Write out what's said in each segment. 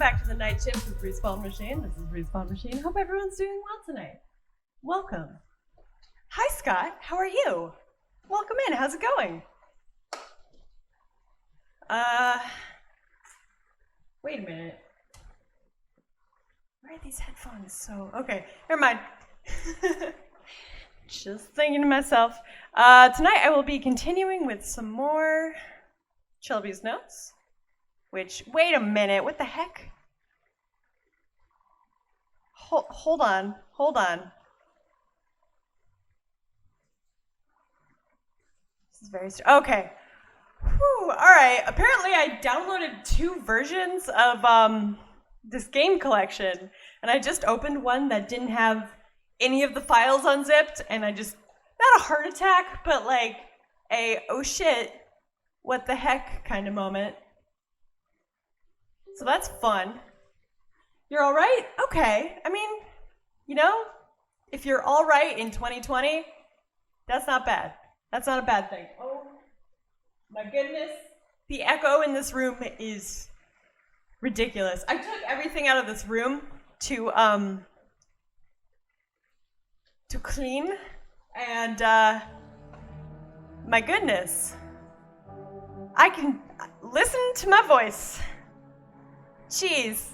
back to the Night Shift with Respawn Machine. This is Respawn Machine. Hope everyone's doing well tonight. Welcome. Hi, Scott. How are you? Welcome in. How's it going? Wait a minute. Why are these headphones so... Okay, never mind. Just thinking to myself. Tonight I will be continuing with some more Shelby's notes. Which, wait a minute, what the heck? Hold on. This is very okay. Whew, all right, apparently I downloaded 2 versions of this game collection, and I just opened one that didn't have any of the files unzipped, and I just, not a heart attack, but like a, oh shit, what the heck kind of moment. So that's fun. You're all right? Okay. I mean, you know, if you're all right in 2020, that's not bad. That's not a bad thing. Oh, my goodness. The echo in this room is ridiculous. I took everything out of this room to clean, and my goodness. I can listen to my voice. Jeez.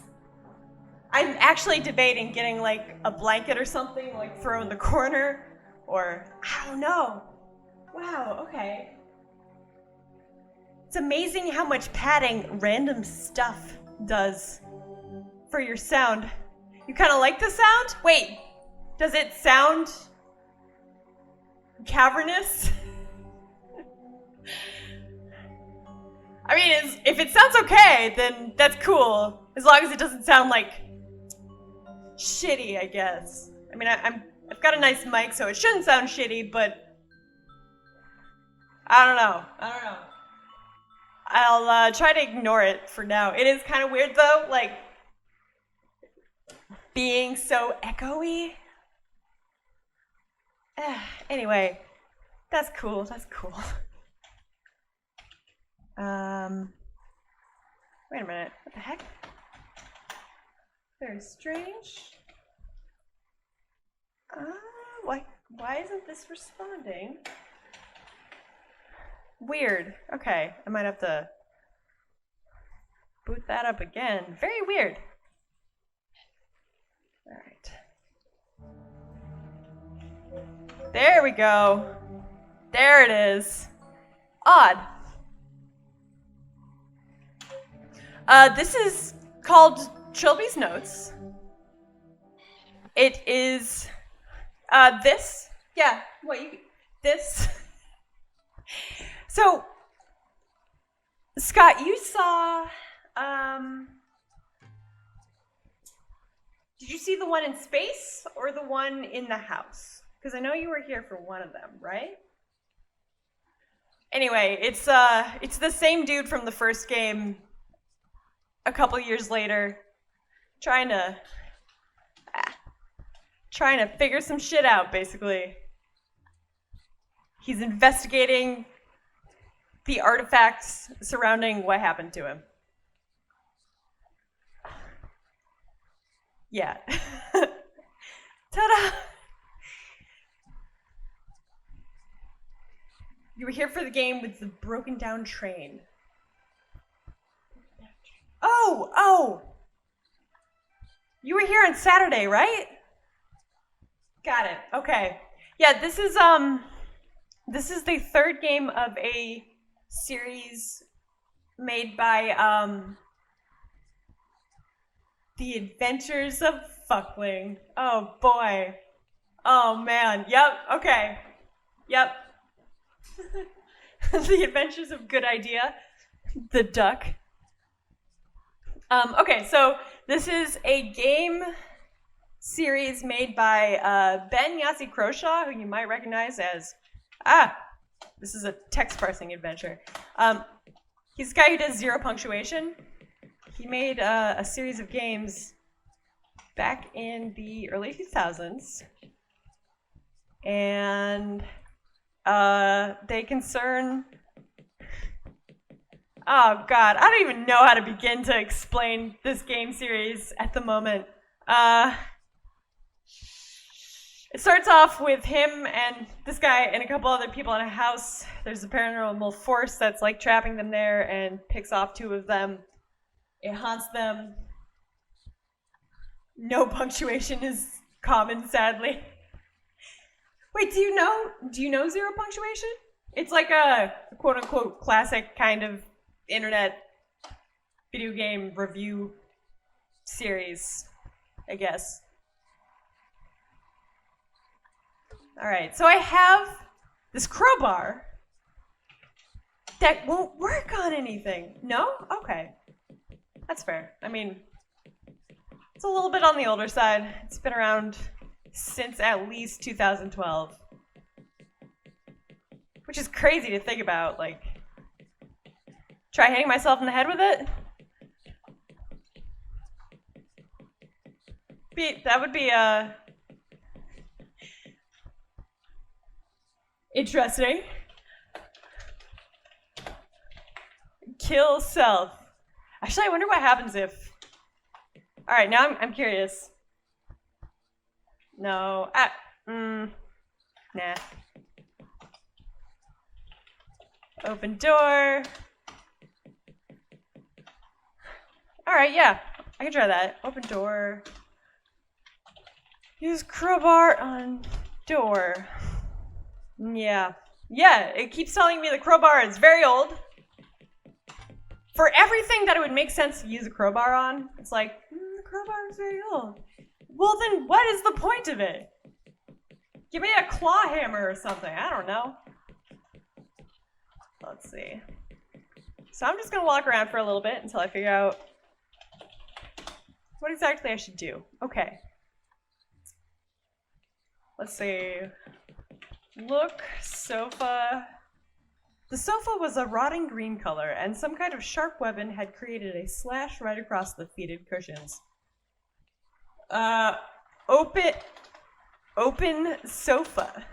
I'm actually debating getting like a blanket or something, like throw in the corner, or I don't know. Wow, okay. It's amazing how much padding random stuff does for your sound. You kind of like the sound? Wait, does it sound cavernous? I mean, if it sounds okay, then that's cool. As long as it doesn't sound like shitty, I guess. I mean, I've got a nice mic, so it shouldn't sound shitty, but I don't know. I'll try to ignore it for now. It is kind of weird, though, like, being so echoey. Anyway, that's cool. Wait a minute. What the heck? Very strange. Why isn't this responding? Weird. Okay, I might have to boot that up again. Very weird. All right. There we go. There it is. Odd. This is called Trilby's Notes. It is this. Yeah, this. So, Scott, you saw, did you see the one in space or the one in the house? Because I know you were here for one of them, right? Anyway, it's the same dude from the first game a couple years later, trying to figure some shit out, basically. He's investigating the artifacts surrounding what happened to him. Yeah. Ta-da! You were here for the game with the broken down train. Oh! You were here on Saturday, right? Got it. Okay. Yeah, this is the third game of a series made by The Adventures of Fuckling. Oh boy. Oh man. Yep. Okay. Yep. The Adventures of Good Idea. The Duck. Okay, so this is a game series made by Ben Yassi Croshaw, who you might recognize as, this is a text parsing adventure. He's the guy who does Zero Punctuation. He made a series of games back in the early 2000s, and they concern Oh god, I don't even know how to begin to explain this game series at the moment. It starts off with him and this guy and a couple other people in a house. There's a paranormal force that's like trapping them there and picks off two of them. It haunts them. No punctuation is common, sadly. Wait, do you know zero punctuation? It's like a quote-unquote classic kind of internet video game review series, I guess. Alright, so I have this crowbar that won't work on anything. No? Okay. That's fair. I mean, it's a little bit on the older side. It's been around since at least 2012. Which is crazy to think about, like, try hitting myself in the head with it? That would be, interesting. Kill self. Actually, I wonder what happens if... Alright, now I'm curious. No. Nah. Open door. Alright, yeah. I can try that. Open door. Use crowbar on door. Yeah. Yeah, it keeps telling me the crowbar is very old. For everything that it would make sense to use a crowbar on, it's like, the crowbar is very old. Well then, what is the point of it? Give me a claw hammer or something, I don't know. Let's see. So I'm just gonna walk around for a little bit until I figure out what exactly I should do. Okay. Let's see. Look, sofa. The sofa was a rotting green color, and some kind of sharp weapon had created a slash right across the faded cushions. Open sofa.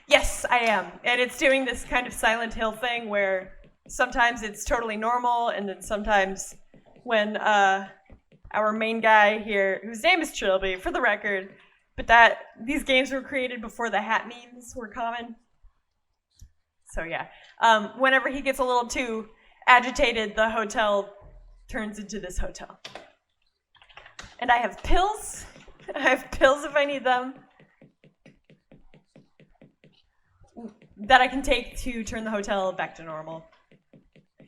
Yes, I am. And it's doing this kind of Silent Hill thing where sometimes it's totally normal, and then sometimes when our main guy here, whose name is Trilby, for the record, but that these games were created before the hat memes were common. So yeah, whenever he gets a little too agitated, the hotel turns into this hotel. And I have pills. I have pills if I need them. That I can take to turn the hotel back to normal.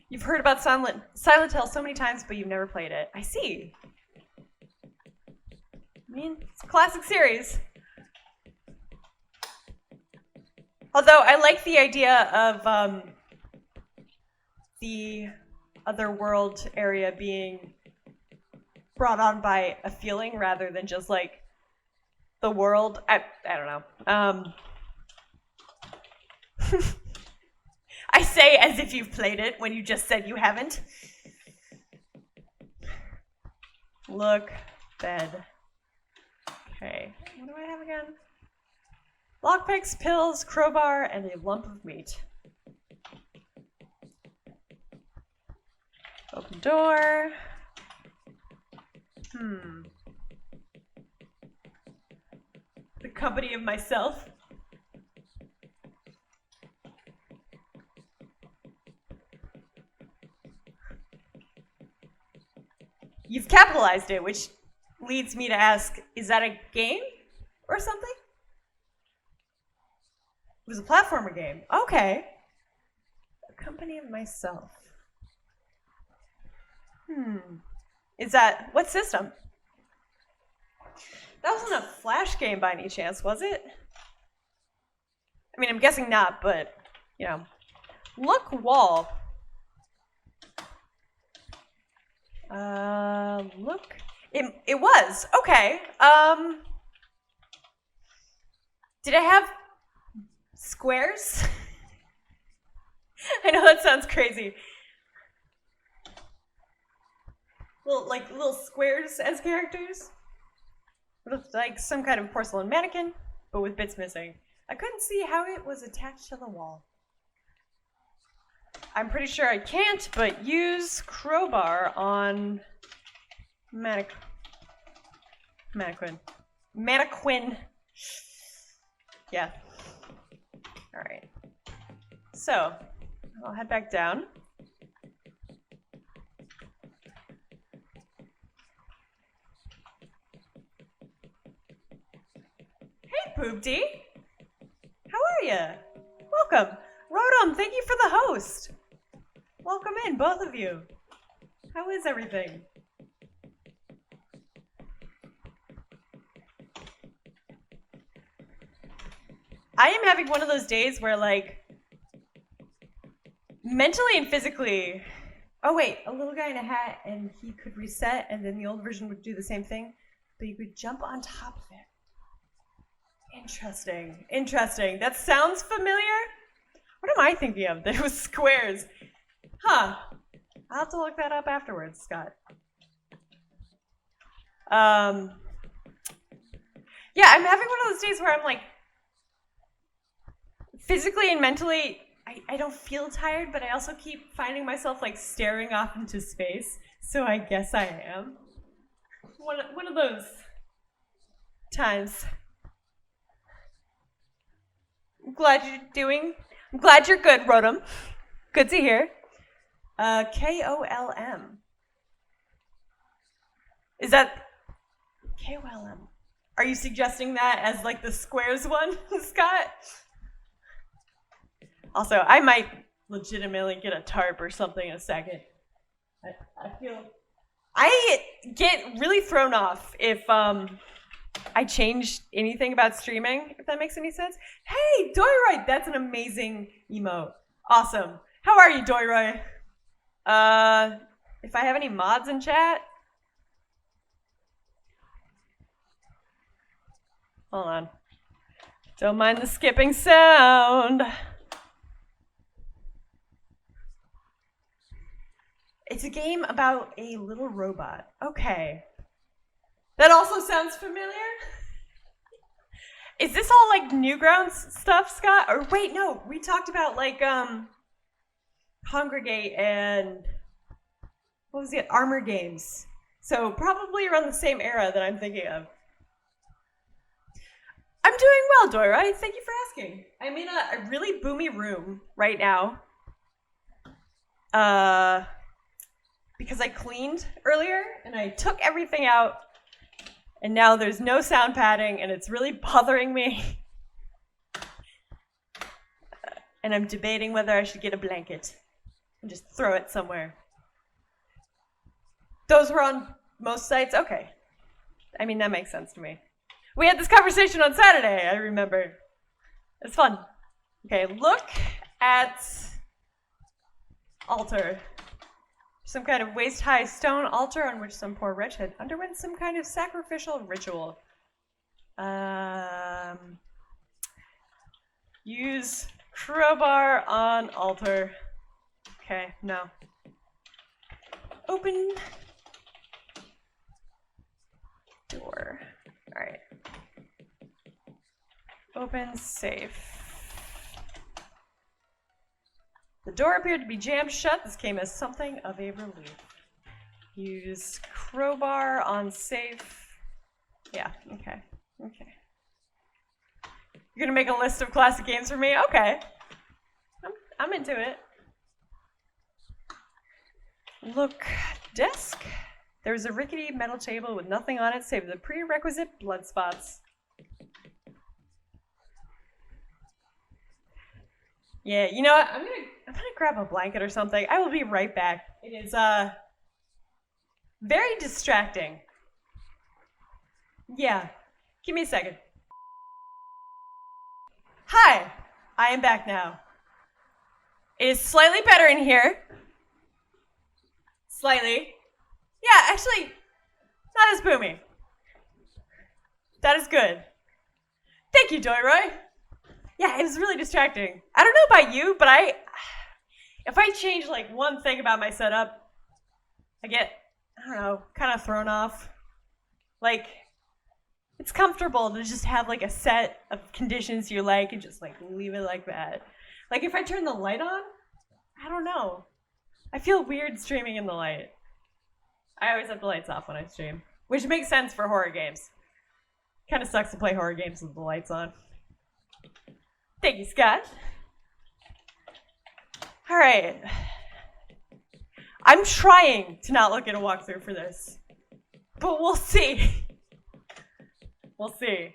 You've heard about Silent Hill so many times, but you've never played it. I see. I mean, it's a classic series. Although I like the idea of the otherworld area being brought on by a feeling rather than just like the world. I don't know. I say as if you've played it when you just said you haven't. Look, bed. Okay, what do I have again? Lockpicks, pills, crowbar, and a lump of meat. Open door. The company of myself. You've capitalized it, which leads me to ask, is that a game or something? It was a platformer game. Okay. The company of myself. Is that, what system? That wasn't a Flash game by any chance, was it? I mean, I'm guessing not, but, you know. Look wall. Look. It was. Okay. Did I have squares? I know that sounds crazy. Little squares as characters? It looked like some kind of porcelain mannequin, but with bits missing. I couldn't see how it was attached to the wall. I'm pretty sure I can't, but use crowbar on mannequin. Yeah. All right. So, I'll head back down. Hey, Poopty. How are you? Welcome. Rotom, thank you for the host. Welcome in, both of you. How is everything? I am having one of those days where, like, mentally and physically... Oh, wait, a little guy in a hat, and he could reset, and then the old version would do the same thing, but you could jump on top of it. Interesting. Interesting. That sounds familiar? What am I thinking of? There was squares. Huh. I'll have to look that up afterwards, Scott. Yeah, I'm having one of those days where I'm like, physically and mentally, I don't feel tired, but I also keep finding myself like staring off into space. So I guess I am. One of those times. I'm glad you're good, Rotom. Good to hear. KOLM. Is that KOLM? Are you suggesting that as like the squares one, Scott? Also, I might legitimately get a tarp or something in a second. I get really thrown off if I change anything about streaming, if that makes any sense. Hey, Doyroy, that's an amazing emote. Awesome. How are you, Doyroy? If I have any mods in chat? Hold on. Don't mind the skipping sound. It's a game about a little robot. Okay. That also sounds familiar. Is this all like Newgrounds stuff, Scott? Or wait, no, we talked about like Congregate and what was it? Armor games. So probably around the same era that I'm thinking of. I'm doing well, Doira. Thank you for asking. I'm in a really boomy room right now. Because I cleaned earlier and I took everything out. And now there's no sound padding, and it's really bothering me. And I'm debating whether I should get a blanket and just throw it somewhere. Those were on most sites? Okay. I mean, that makes sense to me. We had this conversation on Saturday, I remember. It's fun. Okay, look at altar. Some kind of waist-high stone altar on which some poor wretch had underwent some kind of sacrificial ritual. Use crowbar on altar. Okay, no. Open door. All right. Open safe. The door appeared to be jammed shut. This came as something of a relief. Use crowbar on safe. Yeah, okay. Okay. You're gonna make a list of classic games for me? Okay. I'm into it. Look, desk. There's a rickety metal table with nothing on it save the prerequisite blood spots. Yeah, you know what? I'm gonna grab a blanket or something. I will be right back. It is very distracting. Yeah, give me a second. Hi, I am back now. It is slightly better in here. Slightly. Yeah, actually, not as boomy. That is good. Thank you, Doyroy. Yeah, it was really distracting. I don't know about you, but if I change like one thing about my setup, I get, I don't know, kind of thrown off. Like, it's comfortable to just have like a set of conditions you like and just like leave it like that. Like if I turn the light on, I don't know. I feel weird streaming in the light. I always have the lights off when I stream, which makes sense for horror games. Kind of sucks to play horror games with the lights on. Thank you, Scott. All right. I'm trying to not look at a walkthrough for this, but we'll see. We'll see.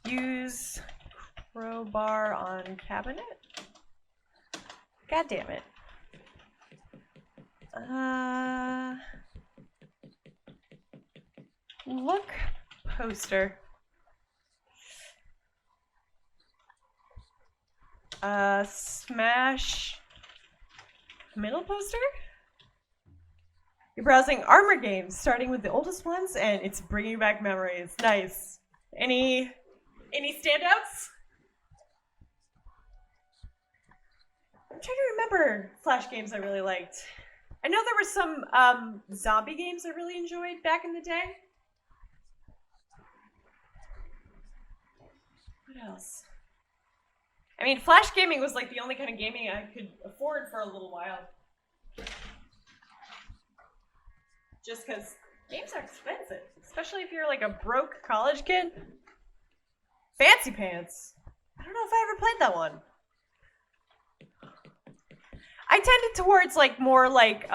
Use crowbar on cabinet? God damn it. Look poster. Smash middle poster? You're browsing armor games, starting with the oldest ones, and it's bringing back memories. Nice. Any standouts? I'm trying to remember Flash games I really liked. I know there were some zombie games I really enjoyed back in the day. What else? I mean, Flash gaming was like the only kind of gaming I could afford for a little while. Just because games are expensive, especially if you're like a broke college kid. Fancy Pants. I don't know if I ever played that one. I tended towards like more like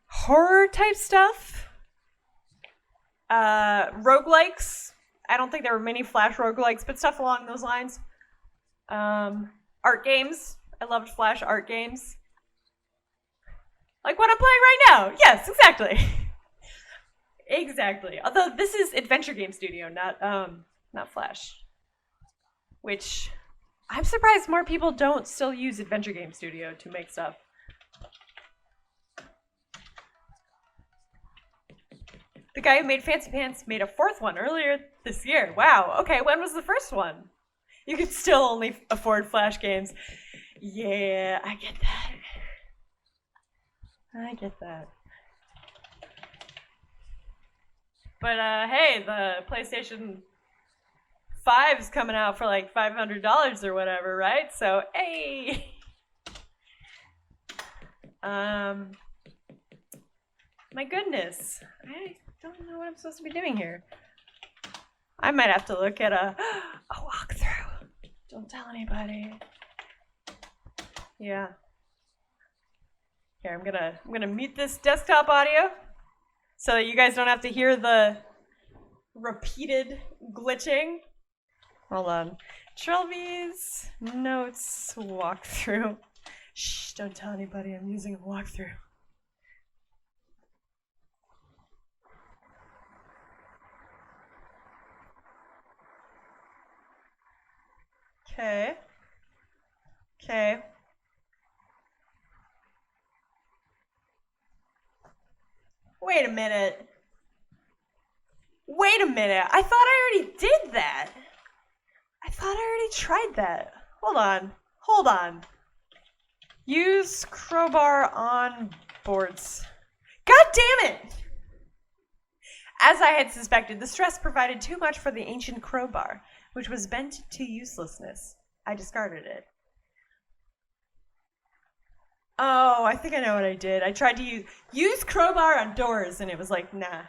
horror type stuff. Roguelikes. I don't think there were many Flash roguelikes, but stuff along those lines. Art games. I loved Flash art games. Like what I'm playing right now. Yes, exactly. Exactly. Although this is Adventure Game Studio, not Flash. Which I'm surprised more people don't still use Adventure Game Studio to make stuff. The guy who made Fancy Pants made a fourth one earlier this year. Wow. Okay, when was the first one? You could still only afford Flash games. Yeah, I get that. I get that. But hey, the PlayStation 5 is coming out for like $500 or whatever, right? So, hey. My goodness. I don't know what I'm supposed to be doing here. I might have to look at a walkthrough. Don't tell anybody. Yeah. Here, I'm gonna mute this desktop audio so that you guys don't have to hear the repeated glitching. Hold on. Trilby's notes walkthrough. Shh, don't tell anybody I'm using a walkthrough. Okay. Okay. Wait a minute. Wait a minute. I thought I already did that. I thought I already tried that. Hold on. Hold on. Use crowbar on boards. God damn it! As I had suspected, the stress provided too much for the ancient crowbar, which was bent to uselessness. I discarded it. Oh, I think I know what I did. I tried to use crowbar on doors, and it was like, nah.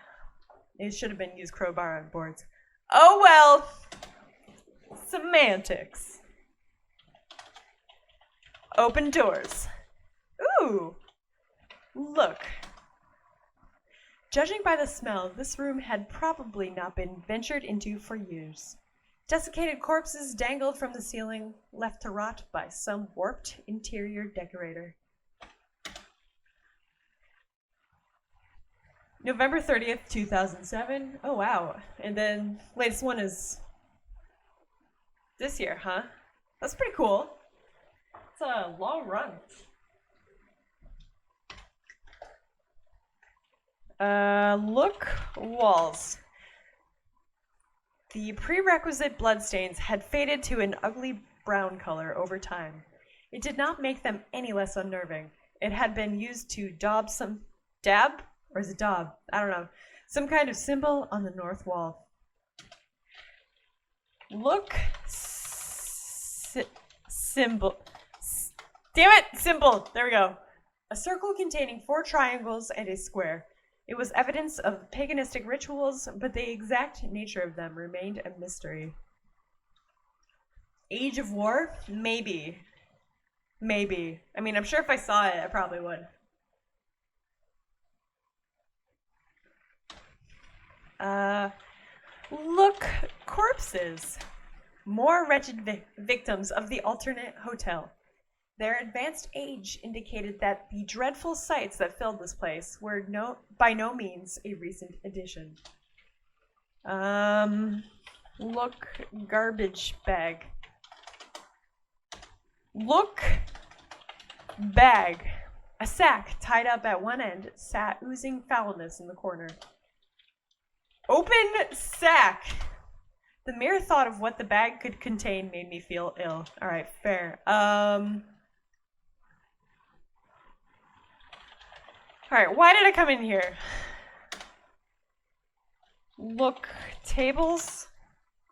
It should have been use crowbar on boards. Oh well. Semantics. Open doors. Ooh. Look. Judging by the smell, this room had probably not been ventured into for years. Desiccated corpses dangled from the ceiling, left to rot by some warped interior decorator. November 30th, 2007. Oh, wow. And then latest one is this year, huh? That's pretty cool. It's a long run. Look walls. The prerequisite bloodstains had faded to an ugly brown color over time. It did not make them any less unnerving. It had been used to daub some... Dab? Or is it daub? I don't know. Some kind of symbol on the north wall. Look symbol. Damn it! Symbol! There we go. A circle containing 4 triangles and a square. It was evidence of paganistic rituals, but the exact nature of them remained a mystery. Age of War? Maybe. Maybe. I mean, I'm sure if I saw it, I probably would. Look, corpses. More wretched victims of the alternate hotel. Their advanced age indicated that the dreadful sights that filled this place were by no means a recent addition. Look, garbage bag. Look, bag. A sack tied up at one end sat oozing foulness in the corner. Open sack. The mere thought of what the bag could contain made me feel ill. All right, fair. All right, why did I come in here? Look, tables.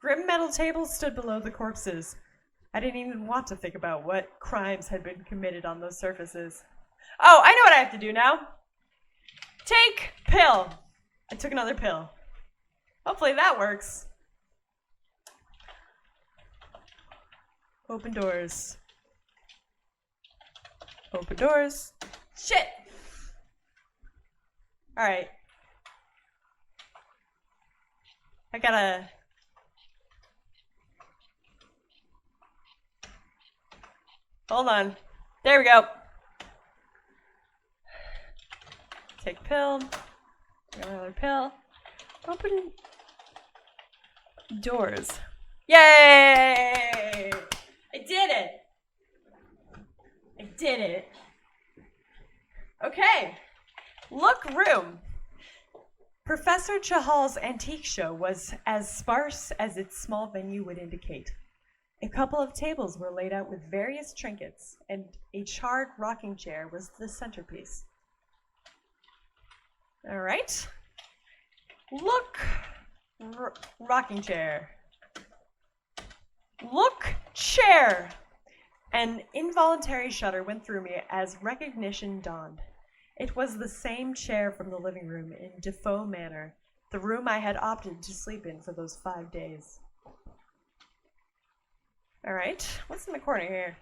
Grim metal tables stood below the corpses. I didn't even want to think about what crimes had been committed on those surfaces. Oh, I know what I have to do now. Take pill. I took another pill. Hopefully that works. Open doors. Open doors. Shit! Alright. I gotta... Hold on. There we go. Take pill. Got another pill. Open doors. Yay! I did it! I did it. Okay. Look, room. Professor Chahal's antique show was as sparse as its small venue would indicate. A couple of tables were laid out with various trinkets, and a charred rocking chair was the centerpiece. All right. Look, rocking chair. Look, chair. An involuntary shudder went through me as recognition dawned. It was the same chair from the living room in Defoe Manor, the room I had opted to sleep in for those 5 days. All right, what's in the corner here?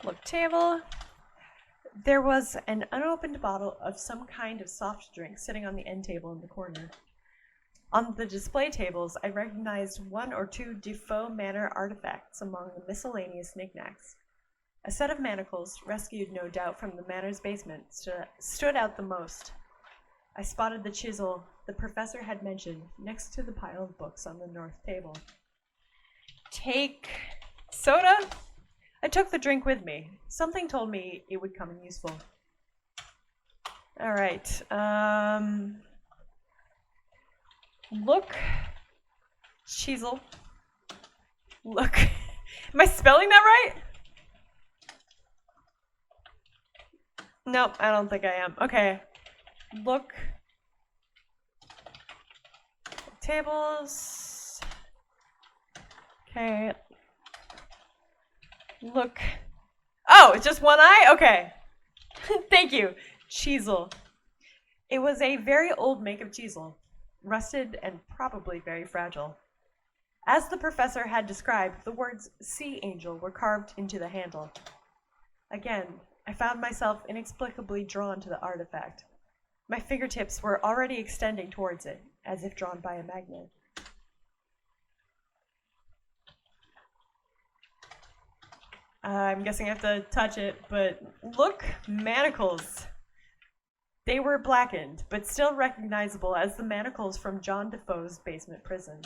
Look, table. There was an unopened bottle of some kind of soft drink sitting on the end table in the corner. On the display tables, I recognized 1 or 2 Defoe Manor artifacts among the miscellaneous knickknacks. A set of manacles, rescued no doubt from the manor's basement, stood out the most. I spotted the chisel the professor had mentioned next to the pile of books on the north table. Take soda? I took the drink with me. Something told me it would come in useful. All right. Look, chisel. Look. Am I spelling that right? Nope, I don't think I am. Okay. Look. Tables. Okay. Look. Oh, it's just one eye? Okay. Thank you. Chisel. It was a very old make of chisel, rusted and probably very fragile. As the professor had described, the words Sea Angel were carved into the handle. Again, I found myself inexplicably drawn to the artifact. My fingertips were already extending towards it, as if drawn by a magnet. I'm guessing I have to touch it, but look, manacles. They were blackened, but still recognizable as the manacles from John Defoe's basement prison.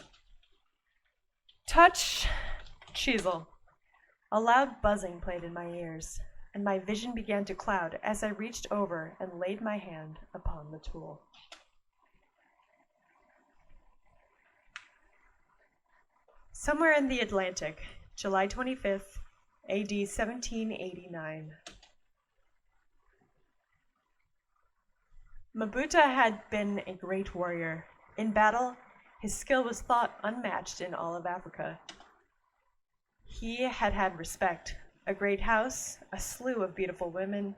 Touch, chisel. A loud buzzing played in my ears, and my vision began to cloud as I reached over and laid my hand upon the tool. Somewhere in the Atlantic, July 25th, AD 1789. Mabuta had been a great warrior, In battle, his skill was thought unmatched in all of Africa. He had had respect, a great house, a slew of beautiful women,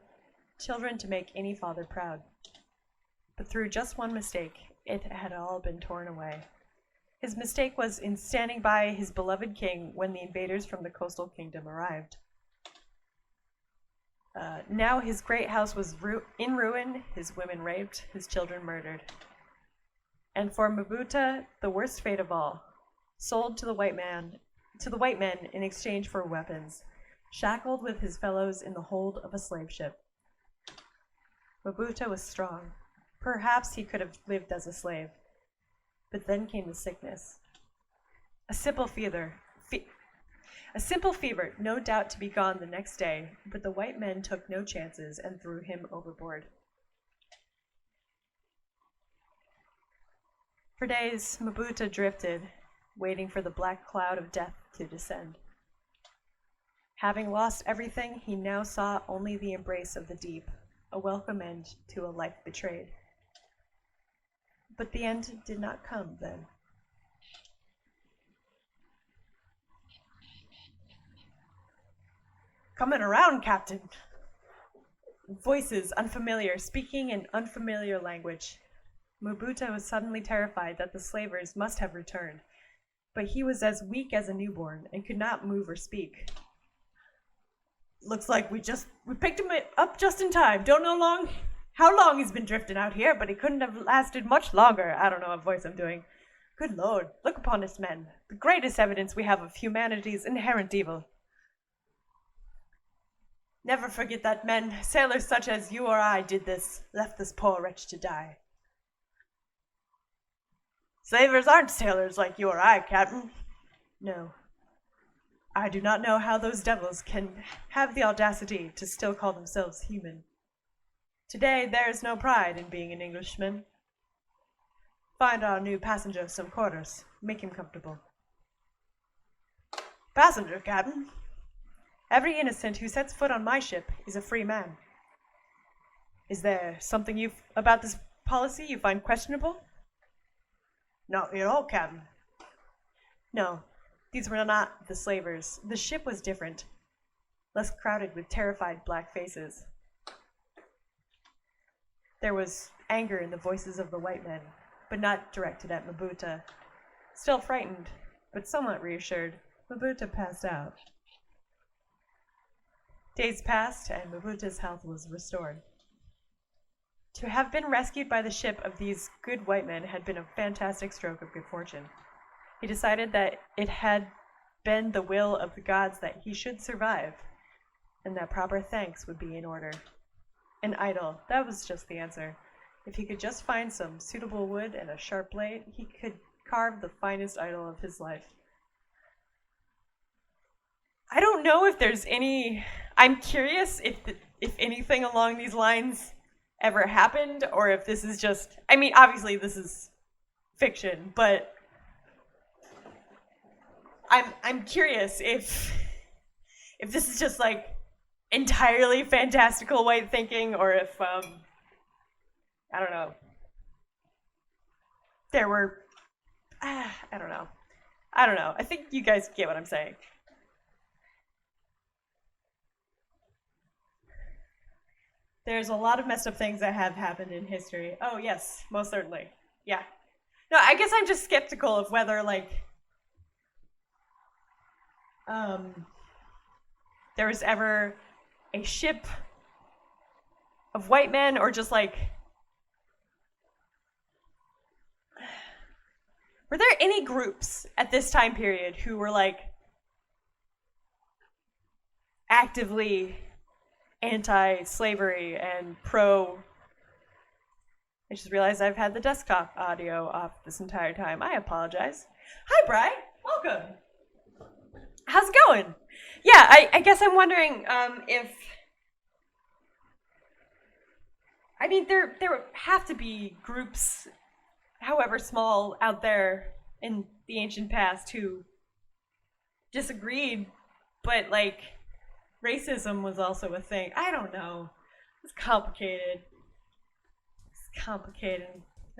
children to make any father proud. But through just one mistake, it had all been torn away. His mistake was in standing by his beloved king when the invaders from the coastal kingdom arrived. Now his great house was in ruin, his women raped, his children murdered. And for Mabuta, the worst fate of all, sold to the white men in exchange for weapons, shackled with his fellows in the hold of a slave ship. Mabuta was strong. Perhaps he could have lived as a slave. But then came the sickness. A simple fever, no doubt to be gone the next day, but the white men took no chances and threw him overboard. For days, Mabuta drifted, waiting for the black cloud of death to descend. Having lost everything, he now saw only the embrace of the deep, a welcome end to a life betrayed. But the end did not come then. Coming around, Captain. Voices unfamiliar, speaking in unfamiliar language. Mabuta was suddenly terrified that the slavers must have returned, but he was as weak as a newborn and could not move or speak. Looks like we picked him up just in time. Don't know how long he's been drifting out here, but he couldn't have lasted much longer. I don't know what voice I'm doing. Good Lord, look upon us men, the greatest evidence we have of humanity's inherent evil. Never forget that men, sailors such as you or I left this poor wretch to die. Slavers aren't sailors like you or I, Captain. No. I do not know how those devils can have the audacity to still call themselves human. Today there is no pride in being an Englishman. Find our new passenger some quarters. Make him comfortable. Passenger, Captain? Every innocent who sets foot on my ship is a free man. Is there something about this policy you find questionable? Not at all, Captain. No, these were not the slavers. The ship was different, less crowded with terrified black faces. There was anger in the voices of the white men, but not directed at Mabuta. Still frightened, but somewhat reassured, Mabuta passed out. Days passed, and Mabuta's health was restored. To have been rescued by the ship of these good white men had been a fantastic stroke of good fortune. He decided that it had been the will of the gods that he should survive, and that proper thanks would be in order. An idol, that was just the answer. If he could just find some suitable wood and a sharp blade, he could carve the finest idol of his life. I don't know if there's any... I'm curious if anything along these lines ever happened, or if this is just... I mean, obviously this is fiction, but I'm curious if this is just like entirely fantastical white thinking, or if I don't know. There were I don't know. I think you guys get what I'm saying. There's a lot of messed up things that have happened in history. Oh, yes, most certainly. Yeah. No, I guess I'm just skeptical of whether, like, there was ever a ship of white men, or just, like, were there any groups at this time period who were, like, actively anti-slavery and pro... I just realized I've had the desktop audio off this entire time. I apologize. Hi, Bri. Welcome. How's it going? Yeah, I guess I'm wondering if... I mean, there have to be groups, however small, out there in the ancient past who disagreed, but, like, racism was also a thing. I don't know. It's complicated.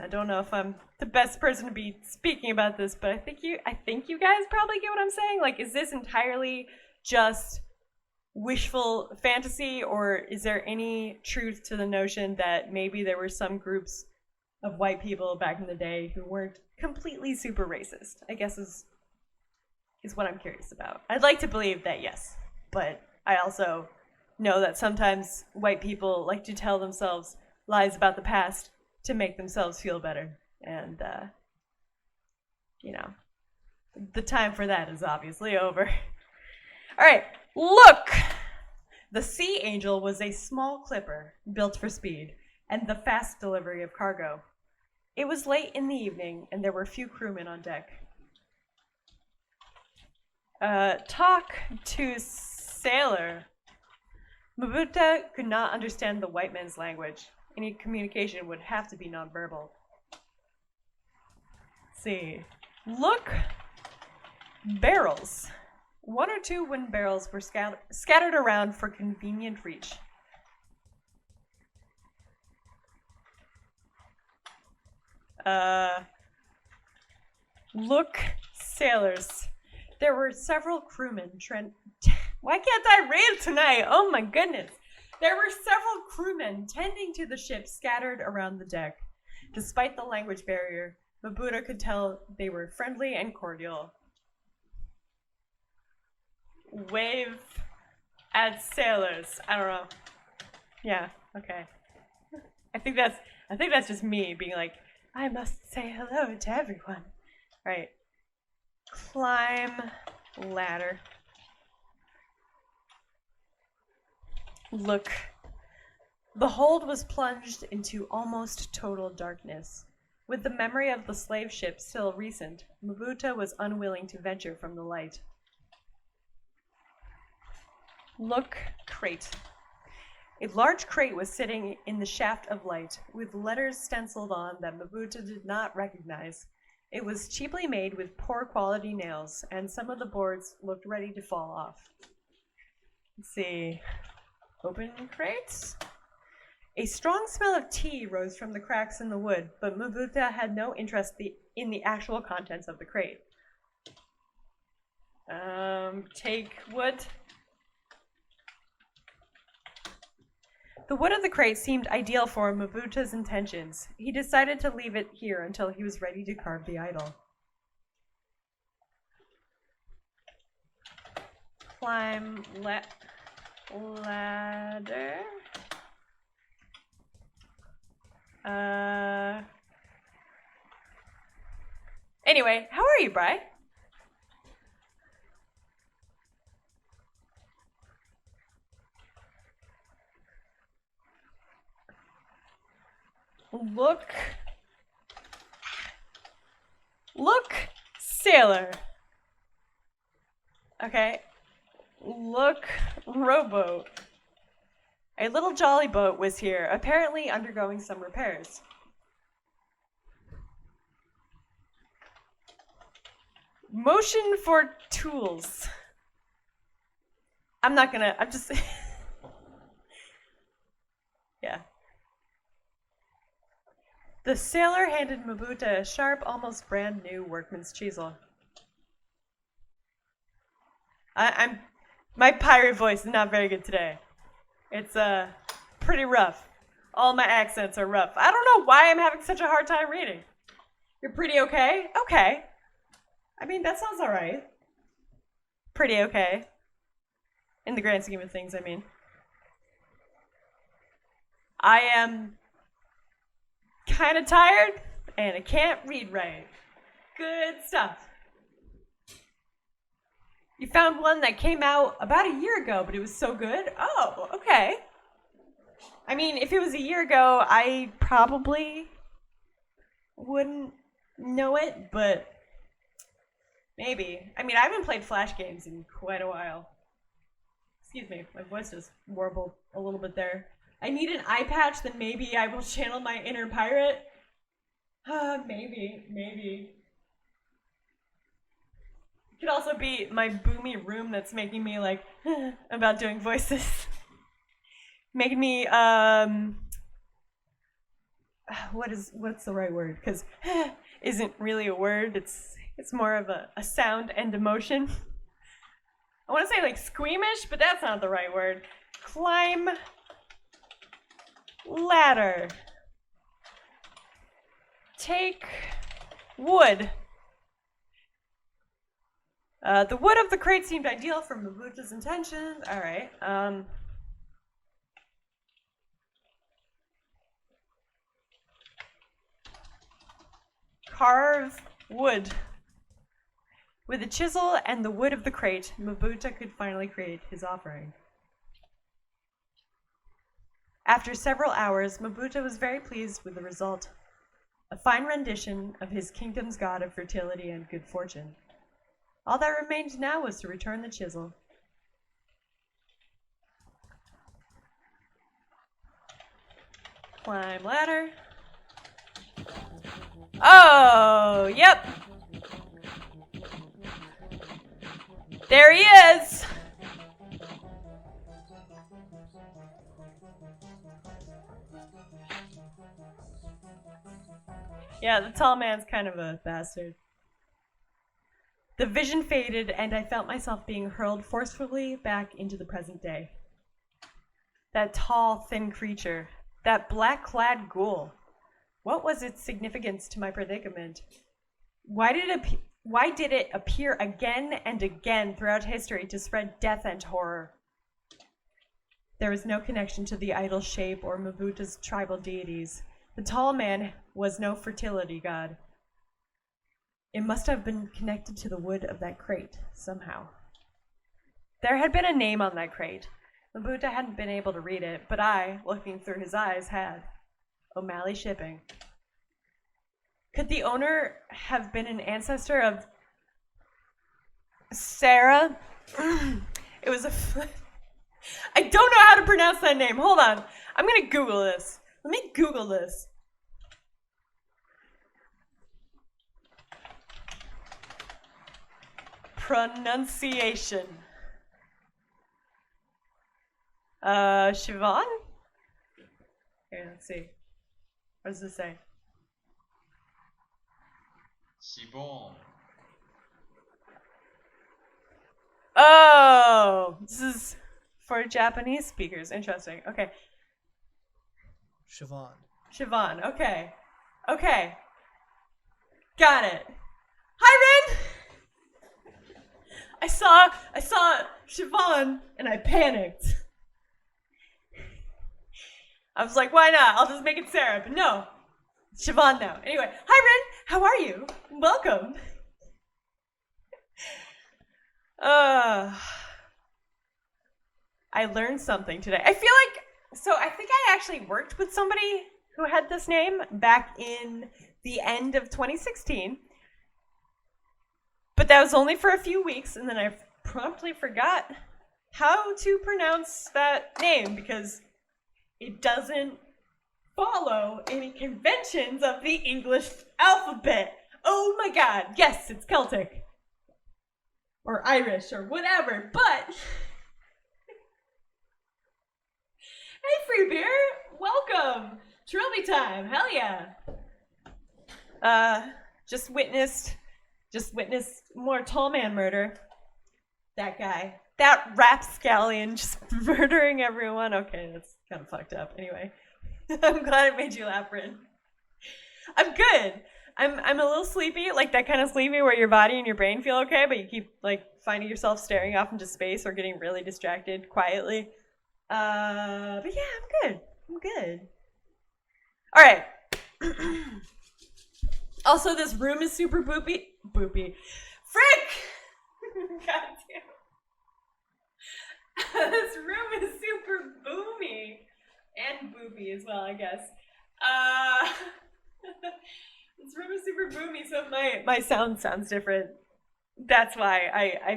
I don't know if I'm the best person to be speaking about this, but I think you guys probably get what I'm saying. Like, is this entirely just wishful fantasy, or is there any truth to the notion that maybe there were some groups of white people back in the day who weren't completely super racist? I guess is what I'm curious about. I'd like to believe that yes, but I also know that sometimes white people like to tell themselves lies about the past to make themselves feel better. And, the time for that is obviously over. All right, look! The Sea Angel was a small clipper built for speed and the fast delivery of cargo. It was late in the evening and there were few crewmen on deck. Talk to sailor. Mabuta could not understand the white man's language. Any communication would have to be nonverbal. Let's see. Look. Barrels. 1 or 2 wooden barrels were scattered around for convenient reach. Look, sailors. There were several crewmen. Why can't I read tonight? Oh my goodness. There were several crewmen tending to the ship scattered around the deck. Despite the language barrier, Mabuta could tell they were friendly and cordial. Wave at sailors. I don't know. Yeah, okay. I think that's just me being like, I must say hello to everyone. Right. Climb ladder. Look. The hold was plunged into almost total darkness. With the memory of the slave ship still recent, Mabuta was unwilling to venture from the light. Look, crate. A large crate was sitting in the shaft of light, with letters stenciled on that Mabuta did not recognize. It was cheaply made with poor quality nails, and some of the boards looked ready to fall off. Let's see. Open crates. A strong smell of tea rose from the cracks in the wood, but Mabuta had no interest in the actual contents of the crate. Take wood. The wood of the crate seemed ideal for Mabuta's intentions. He decided to leave it here until he was ready to carve the idol. Climb ladder. Anyway, how are you, Bri? Look, sailor. Okay. Look, rowboat. A little jolly boat was here, apparently undergoing some repairs. Motion for tools. I'm just... Yeah. The sailor handed Mabuta a sharp, almost brand new workman's chisel. My pirate voice is not very good today. It's pretty rough. All my accents are rough. I don't know why I'm having such a hard time reading. You're pretty okay? Okay. I mean, that sounds alright. Pretty okay. In the grand scheme of things, I mean. I am kind of tired, and I can't read right. Good stuff. You found one that came out about a year ago, but it was so good? Oh, okay. I mean, if it was a year ago, I probably wouldn't know it, but maybe. I mean, I haven't played Flash games in quite a while. Excuse me, my voice just warbled a little bit there. I need an eye patch, then maybe I will channel my inner pirate. Maybe. It could also be my boomy room that's making me like, about doing voices. Making me, what's the right word? Because isn't really a word. It's more of a sound and emotion. I want to say like squeamish, but that's not the right word. Climb ladder. Take wood. The wood of the crate seemed ideal for Mabuta's intentions. All right. Carve wood. With a chisel and the wood of the crate, Mabuta could finally create his offering. After several hours, Mabuta was very pleased with the result. A fine rendition of his kingdom's god of fertility and good fortune. All that remained now was to return the chisel. Climb ladder. Oh, yep. There he is. Yeah, the tall man's kind of a bastard. The vision faded, and I felt myself being hurled forcefully back into the present day. That tall, thin creature, that black-clad ghoul. What was its significance to my predicament? Why did it appear again and again throughout history to spread death and horror? There was no connection to the idol shape or Mabuta's tribal deities. The tall man was no fertility god. It must have been connected to the wood of that crate, somehow. There had been a name on that crate. Mabuta hadn't been able to read it, but I, looking through his eyes, had. O'Malley Shipping. Could the owner have been an ancestor of Sarah? It was I don't know how to pronounce that name. Hold on. I'm going to Google this. Let me Google this. Pronunciation. Siobhan? Here, let's see. What does this say? Siobhan. Oh, this is for Japanese speakers. Interesting. Okay. Siobhan. Okay. Okay. Got it. Hi, Ren. I saw Siobhan and I panicked. I was like, why not? I'll just make it Sarah. But no, it's Siobhan now. Anyway, hi, Ren. How are you? Welcome. I learned something today. I think I actually worked with somebody who had this name back in the end of 2016. But that was only for a few weeks, and then I promptly forgot how to pronounce that name because it doesn't follow any conventions of the English alphabet. Oh my god, yes, it's Celtic. Or Irish, or whatever, but... Hey, free beer! Welcome! Trilby time, hell yeah! Just witnessed more tall man murder. That guy. That rapscallion just murdering everyone. Okay, that's kind of fucked up. Anyway, I'm glad it made you laugh, Rin. I'm good. I'm a little sleepy, like that kind of sleepy where your body and your brain feel okay, but you keep like finding yourself staring off into space or getting really distracted quietly. But yeah, I'm good. All right. Also, this room is super boopy. Frick! God damn. This room is super boomy. And boopy as well, I guess. This room is super boomy, so if my sound sounds different, that's why.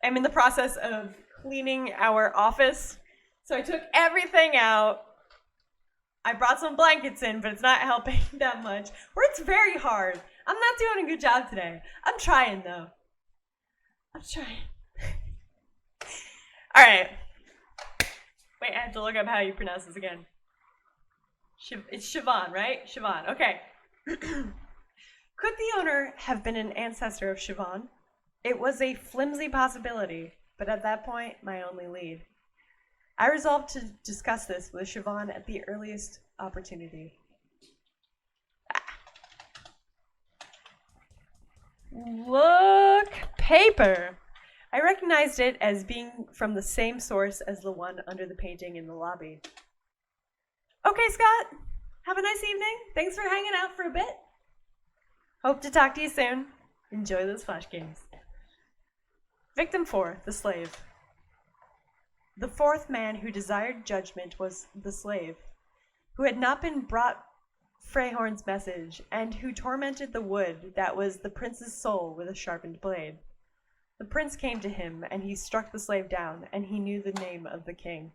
I'm in the process of cleaning our office. So I took everything out. I brought some blankets in, but it's not helping that much. Or it's very hard. I'm not doing a good job today. I'm trying, though. I'm trying. All right. Wait, I have to look up how you pronounce this again. It's Siobhan, right? Siobhan. Okay. Could the owner have been an ancestor of Siobhan? It was a flimsy possibility, but at that point, my only lead. I resolved to discuss this with Siobhan at the earliest opportunity. Look, paper. I recognized it as being from the same source as the one under the painting in the lobby. Okay, Scott. Have a nice evening. Thanks for hanging out for a bit. Hope to talk to you soon. Enjoy those flash games. Victim 4, the slave. The fourth man who desired judgment was the slave, who had not been brought Freyhorn's message, and who tormented the wood that was the prince's soul with a sharpened blade. The prince came to him, and he struck the slave down, and he knew the name of the king.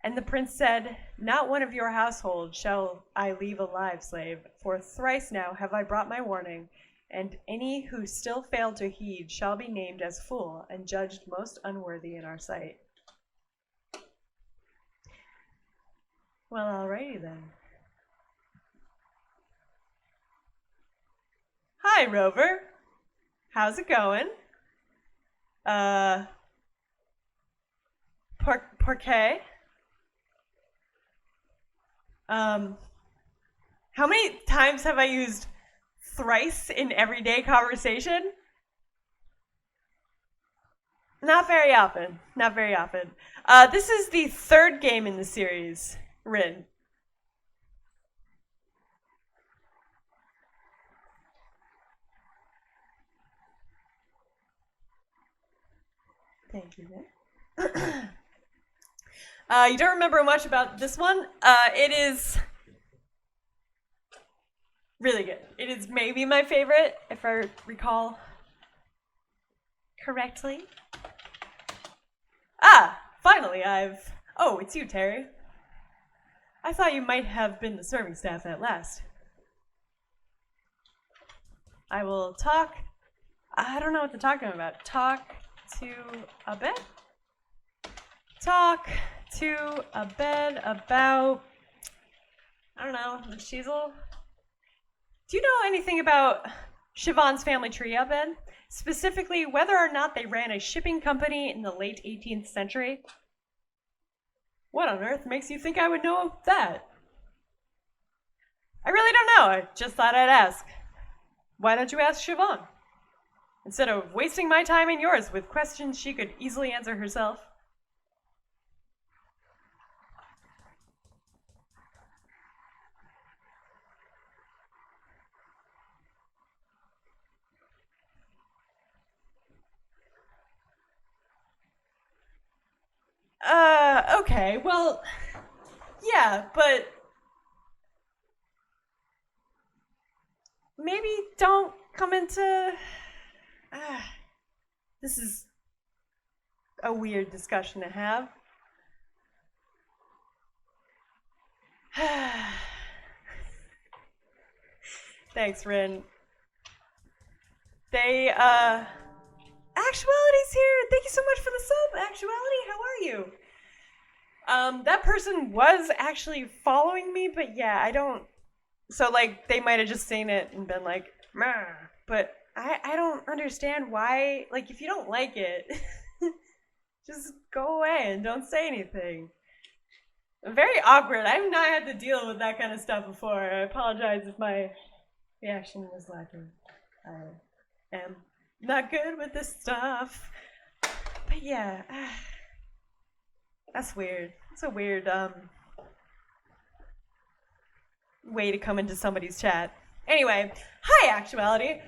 And the prince said, "Not one of your household shall I leave alive, slave, for thrice now have I brought my warning, and any who still fail to heed shall be named as fool and judged most unworthy in our sight." Well, alrighty then. Hi, Rover. How's it going? Porqué? How many times have I used thrice in everyday conversation? Not very often. Not very often. This is the third game in the series, Rin. Thank you, Rin. You don't remember much about this one? It is really good. It is maybe my favorite, if I recall correctly. Finally, Oh, it's you, Terry. I thought you might have been the serving staff at last. I will talk... I don't know what to talk to him about. Talk to a bed? Talk to a bed about... I don't know, the Chzo? Do you know anything about Siobhan's family tree, Abed? Specifically, whether or not they ran a shipping company in the late 18th century? What on earth makes you think I would know that? I really don't know. I just thought I'd ask. Why don't you ask Siobhan? Instead of wasting my time and yours with questions she could easily answer herself. Okay, well, yeah, but maybe don't come into... This is a weird discussion to have. Thanks, Rin. Actuality's here. Thank you so much for the sub, Actuality. How are you? That person was actually following me, but yeah, I don't... So, like, they might have just seen it and been like, meh. But I don't understand why... Like, if you don't like it, just go away and don't say anything. Very awkward. I've not had to deal with that kind of stuff before. I apologize if my reaction was lacking. I am not good with this stuff. But yeah... That's weird. It's a weird way to come into somebody's chat. Anyway, hi, Actuality.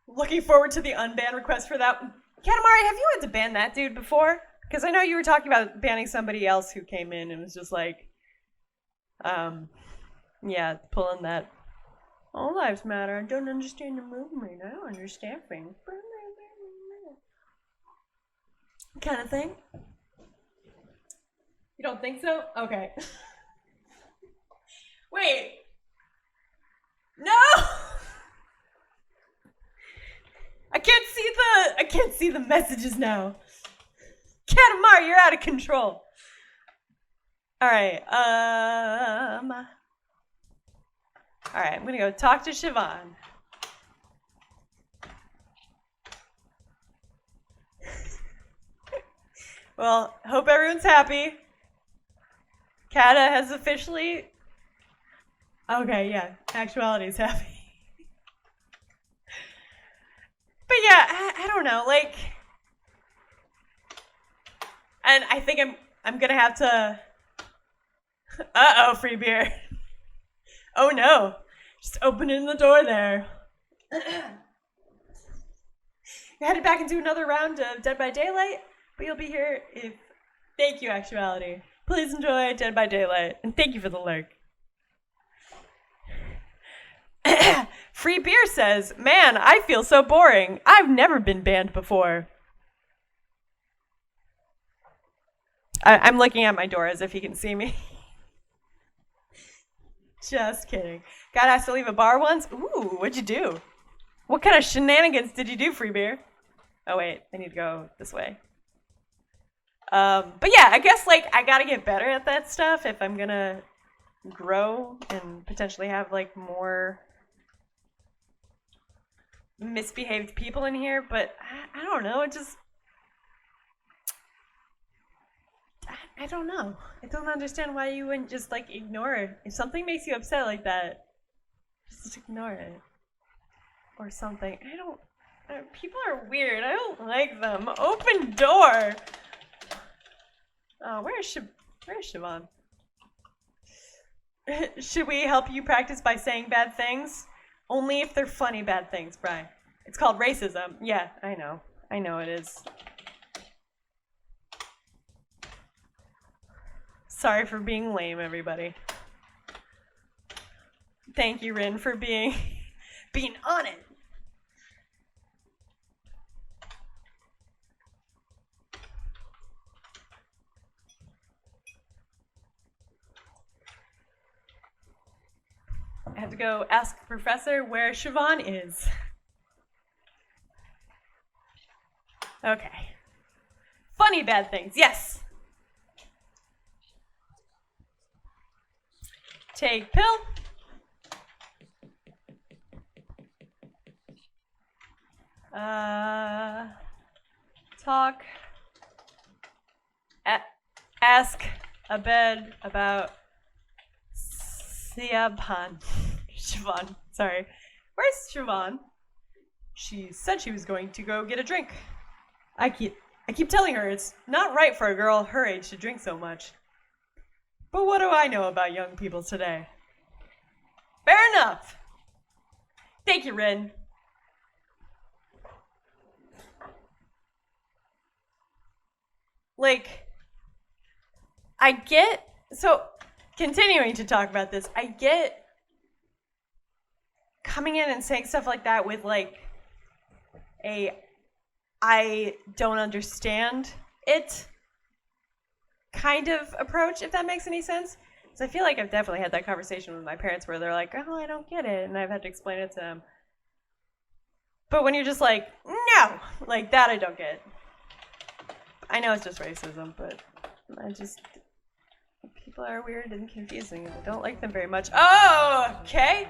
Looking forward to the unban request for that. Katamari, have you had to ban that dude before? Because I know you were talking about banning somebody else who came in and was just like, yeah, pulling that all lives matter. I don't understand the movement. I don't understand things. Kind of thing. You don't think so? Okay. Wait. No! I can't see the messages now. Katamari, you're out of control. All right. All right, I'm gonna go talk to Siobhan. Well, hope everyone's happy. Kata has officially... Okay, yeah, actuality's happy. But yeah, I don't know, like... And I think I'm gonna have to... Uh-oh, free beer. Oh no, just opening the door there. You're headed back into another round of Dead by Daylight, but you'll be here if... Thank you, actuality. Please enjoy Dead by Daylight, and thank you for the lurk. Free Beer says, man, I feel so boring. I've never been banned before. I'm looking at my door as if he can see me. Just kidding. Got asked to leave a bar once? Ooh, what'd you do? What kind of shenanigans did you do, Free Beer? Oh, wait, I need to go this way. But yeah, I guess, like, I gotta get better at that stuff if I'm gonna grow and potentially have, like, more misbehaved people in here, but I don't know, it just... I don't know. I don't understand why you wouldn't just, like, ignore it. If something makes you upset like that, just ignore it. Or something. I don't... people are weird. I don't like them. Open door! Oh, where's Siobhan? Should we help you practice by saying bad things? Only if they're funny bad things, Brian. It's called racism. Yeah, I know. I know it is. Sorry for being lame, everybody. Thank you, Rin, for being on it. I have to go ask the professor where Siobhan is. Okay. Funny bad things, yes. Take pill. Talk. Ask Abed about Siobhan. Siobhan, sorry. Where's Siobhan? She said she was going to go get a drink. I keep telling her it's not right for a girl her age to drink so much. But what do I know about young people today? Fair enough. Thank you, Rin. Like, I get... So, continuing to talk about this, I get coming in and saying stuff like that with, like, I don't understand it kind of approach, if that makes any sense. So I feel like I've definitely had that conversation with my parents where they're like, oh, I don't get it, and I've had to explain it to them. But when you're just like, no, like that I don't get. I know it's just racism, but people are weird and confusing, and I don't like them very much. Oh, okay.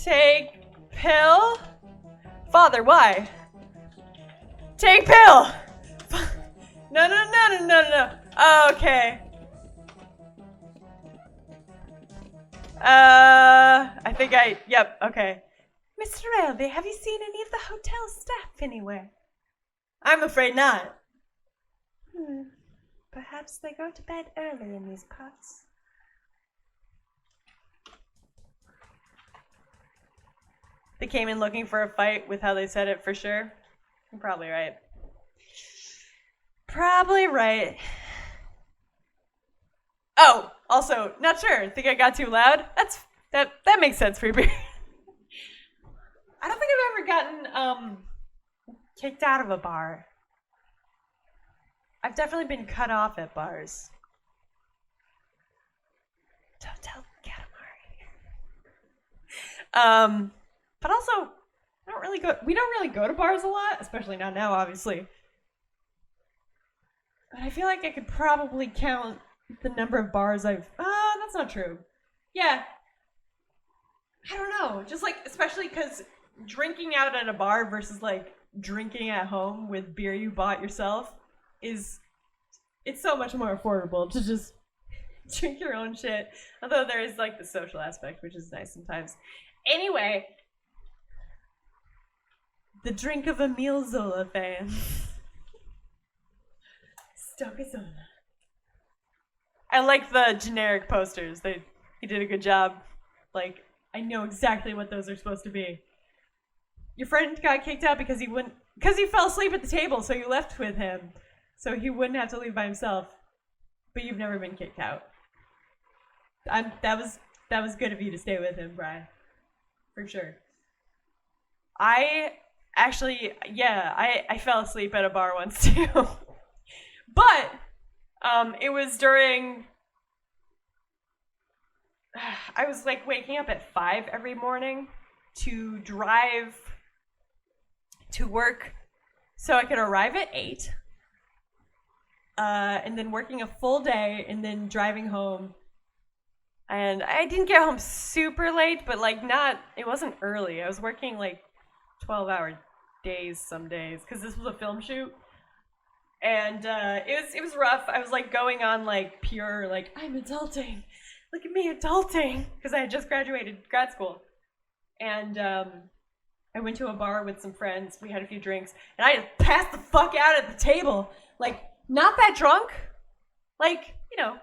Take pill? Father, why? Take pill! No. Okay. Yep, okay. Mr. Shelby, have you seen any of the hotel staff anywhere? I'm afraid not. Perhaps they go to bed early in these parts. They came in looking for a fight with how they said it for sure. You're probably right. Probably right. Oh, also, not sure. Think I got too loud? That makes sense for you. I don't think I've ever gotten kicked out of a bar. I've definitely been cut off at bars. Don't tell Katamari. But also, we don't really go to bars a lot, especially not now, obviously. But I feel like I could probably count the number of bars I've... that's not true. Yeah. I don't know. Just like, especially because drinking out at a bar versus like drinking at home with beer you bought yourself it's so much more affordable to just drink your own shit. Although there is like the social aspect, which is nice sometimes. Anyway, the drink of Emile Zola fan. Stokezona. I like the generic posters. He did a good job. Like, I know exactly what those are supposed to be. Your friend got kicked out because he fell asleep at the table, so you left with him. So he wouldn't have to leave by himself. But you've never been kicked out. That was good of you to stay with him, Brian. For sure. I fell asleep at a bar once too. But it was during I was like waking up at 5 every morning to drive to work so I could arrive at 8. And then working a full day and then driving home. And I didn't get home super late, but like it wasn't early. I was working like 12-hour days some days because this was a film shoot. And it was rough. I was like going on like pure like I'm adulting. Look at me adulting because I had just graduated grad school. And I went to a bar with some friends. We had a few drinks and I just passed the fuck out at the table. Like not that drunk. Like,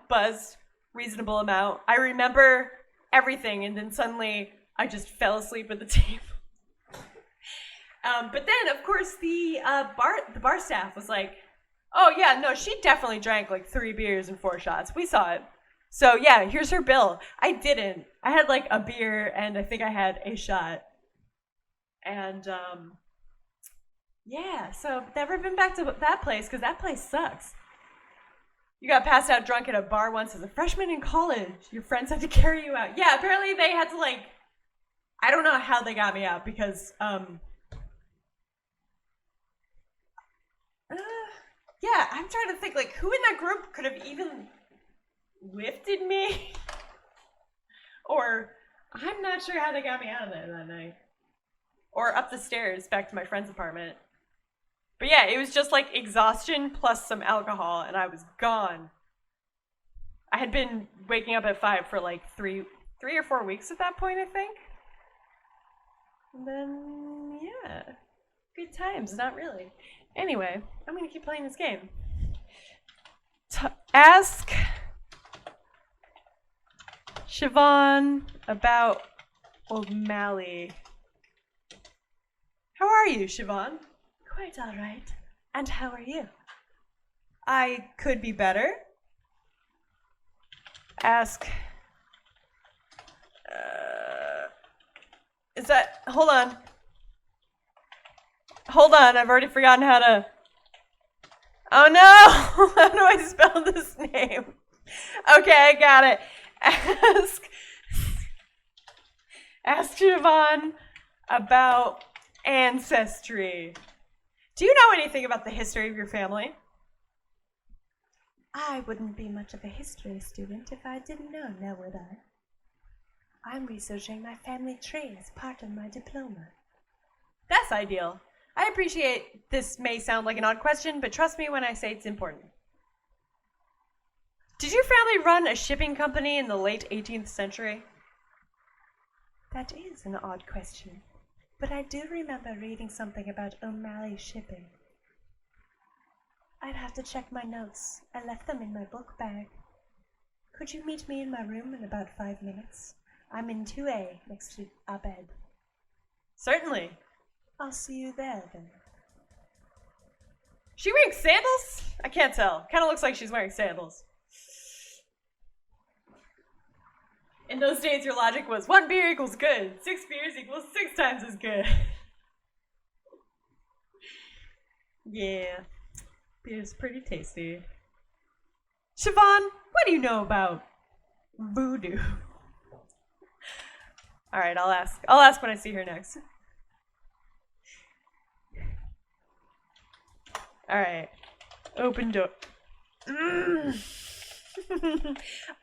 buzzed, reasonable amount. I remember everything and then suddenly I just fell asleep at the table. But then of course the bar staff was like, oh yeah, no, she definitely drank like 3 beers and 4 shots. We saw it. So yeah, here's her bill. I didn't. I had like a beer and I think I had a shot. And yeah, so never been back to that place because that place sucks. You got passed out drunk at a bar once as a freshman in college. Your friends had to carry you out. Yeah, apparently they had to like, I don't know how they got me out because yeah, I'm trying to think, like, who in that group could have even lifted me? Or, I'm not sure how they got me out of there that night. Or up the stairs back to my friend's apartment. But yeah, it was just like exhaustion plus some alcohol, and I was gone. I had been waking up at 5 for like 3 or 4 weeks at that point, I think. And then, yeah, good times, not really. Anyway, I'm going to keep playing this game. Ask Siobhan about O'Malley. How are you, Siobhan? Quite all right. And how are you? I could be better. Ask... is that... Hold on. Hold on, I've already forgotten how to... Oh no! How do I spell this name? Okay, I got it. Ask Siobhan about ancestry. Do you know anything about the history of your family? I wouldn't be much of a history student if I didn't know, now would I? I'm researching my family tree as part of my diploma. That's ideal. I appreciate this may sound like an odd question, but trust me when I say it's important. Did your family run a shipping company in the late 18th century? That is an odd question, but I do remember reading something about O'Malley shipping. I'd have to check my notes. I left them in my book bag. Could you meet me in my room in about 5 minutes? I'm in 2A next to our bed. Certainly. I'll see you there, then. She wearing sandals? I can't tell. Kind of looks like she's wearing sandals. In those days, your logic was 1 beer equals good. 6 beers equals 6 times as good. Yeah. Beer's pretty tasty. Siobhan, what do you know about voodoo? Alright, I'll ask. I'll ask when I see her next. Alright. Open door. Mm.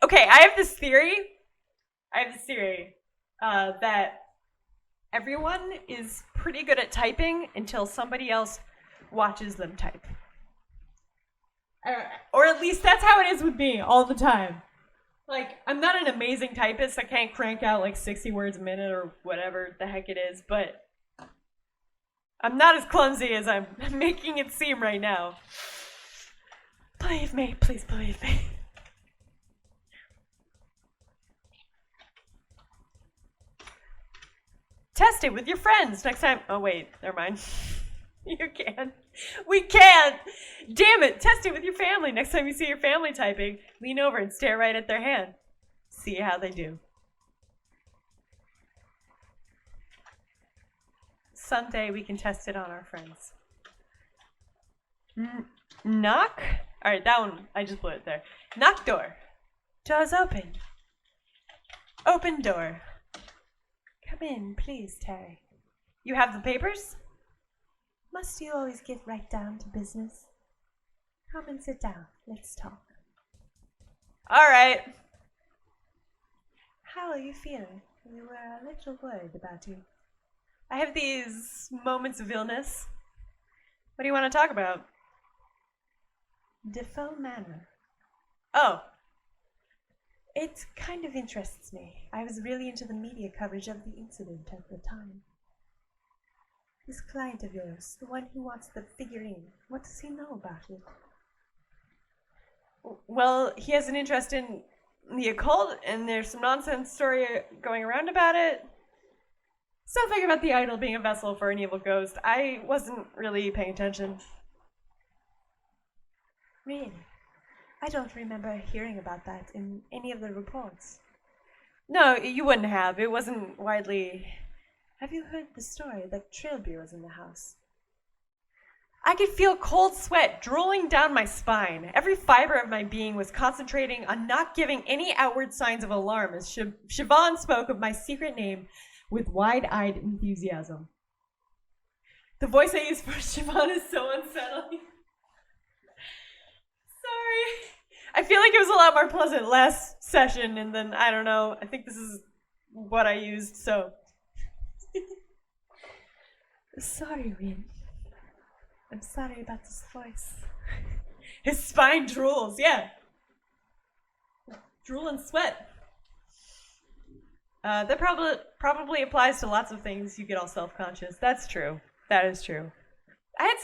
Okay, I have this theory. That everyone is pretty good at typing until somebody else watches them type. Or at least that's how it is with me all the time. Like, I'm not an amazing typist. I can't crank out like 60 words a minute or whatever the heck it is, but I'm not as clumsy as I'm making it seem right now. Believe me, please believe me. Test it with your friends next time. Oh, wait, never mind. You can. We can't. Damn it. Test it with your family. Next time you see your family typing, lean over and stare right at their hand. See how they do. Someday we can test it on our friends. Knock? Alright, that one, I just blew it there. Knock door. Door's open. Open door. Come in, please, Terry. You have the papers? Must you always get right down to business? Come and sit down. Let's talk. Alright. How are you feeling? We were a little worried about you. I have these moments of illness. What do you want to talk about? Defoe Manor. Oh. It kind of interests me. I was really into the media coverage of the incident at the time. This client of yours, the one who wants the figurine, what does he know about it? Well, he has an interest in the occult, and there's some nonsense story going around about it. Something about the idol being a vessel for an evil ghost. I wasn't really paying attention. Really? I don't remember hearing about that in any of the reports. No, you wouldn't have. It wasn't widely... Have you heard the story that Trilby was in the house? I could feel cold sweat drooling down my spine. Every fiber of my being was concentrating on not giving any outward signs of alarm as Siobhan spoke of my secret name with wide-eyed enthusiasm. The voice I use for Siobhan is so unsettling. Sorry. I feel like it was a lot more pleasant last session, and then, I don't know, I think this is what I used, so... Sorry, Win. I'm sorry about this voice. His spine drools, yeah. Drool and sweat. That probably applies to lots of things. You get all self-conscious. That's true. That is true. I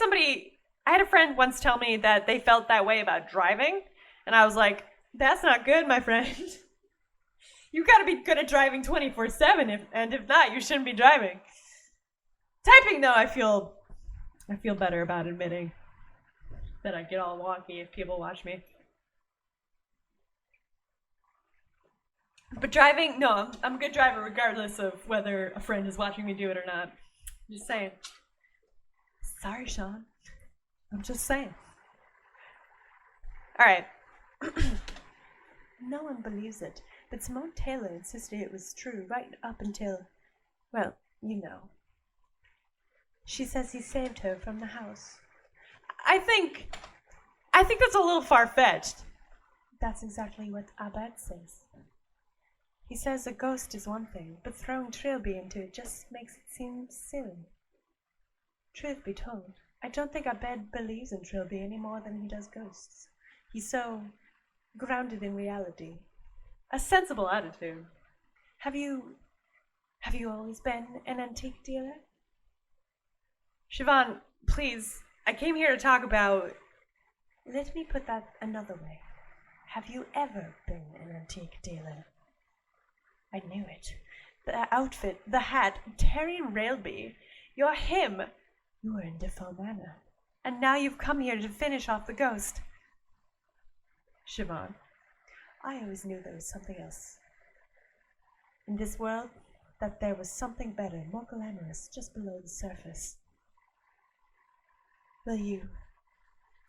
had a friend once tell me that they felt that way about driving, and I was like, that's not good, my friend. You gotta be good at driving 24/7, and if not, you shouldn't be driving. Typing, though, I feel better about admitting that I get all wonky if people watch me. But driving, no, I'm a good driver regardless of whether a friend is watching me do it or not. Just saying. Sorry, Sean. I'm just saying. Alright. No one believes it, but Simone Taylor insisted it was true right up until, well, you know. She says he saved her from the house. I think that's a little far-fetched. That's exactly what Abed says. He says a ghost is one thing, but throwing Trilby into it just makes it seem silly. Truth be told, I don't think Abed believes in Trilby any more than he does ghosts. He's so grounded in reality. A sensible attitude. Have you always been an antique dealer? Siobhan, please, I came here to talk about... Let me put that another way. Have you ever been an antique dealer? I knew it. The outfit, the hat, Terry Railby. You're him. You were in Defoe Manor. And now you've come here to finish off the ghost. Siobhan, I always knew there was something else. In this world, that there was something better, more glamorous, just below the surface. Will you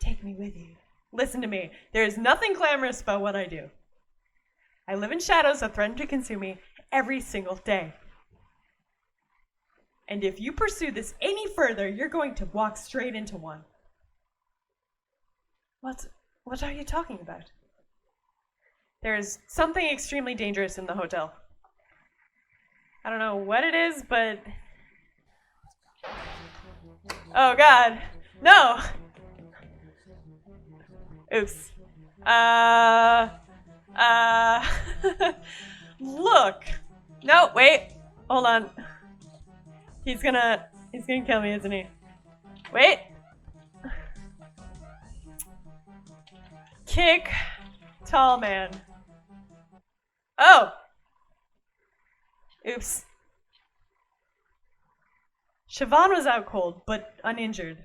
take me with you? Listen to me. There is nothing glamorous about what I do. I live in shadows that threaten to consume me every single day. And if you pursue this any further, you're going to walk straight into one. What What are you talking about? There is something extremely dangerous in the hotel. I don't know what it is, but... Oh god. No! Oops. Look! No, wait. Hold on. He's gonna kill me, isn't he? Wait. Kick. Tall man. Oh! Oops. Siobhan was out cold, but uninjured.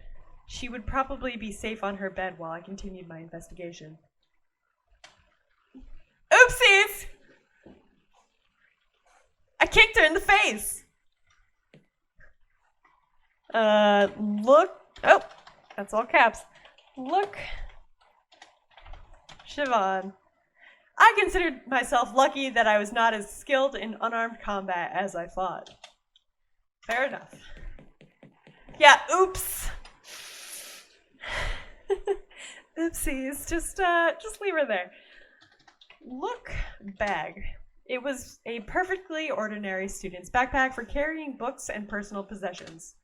She would probably be safe on her bed while I continued my investigation. Oopsies! I kicked her in the face! Look. Oh, that's all caps. Look. Siobhan. I considered myself lucky that I was not as skilled in unarmed combat as I thought. Fair enough. Yeah, oops. Oopsies. Just leave her there. Look, bag. It was a perfectly ordinary student's backpack for carrying books and personal possessions.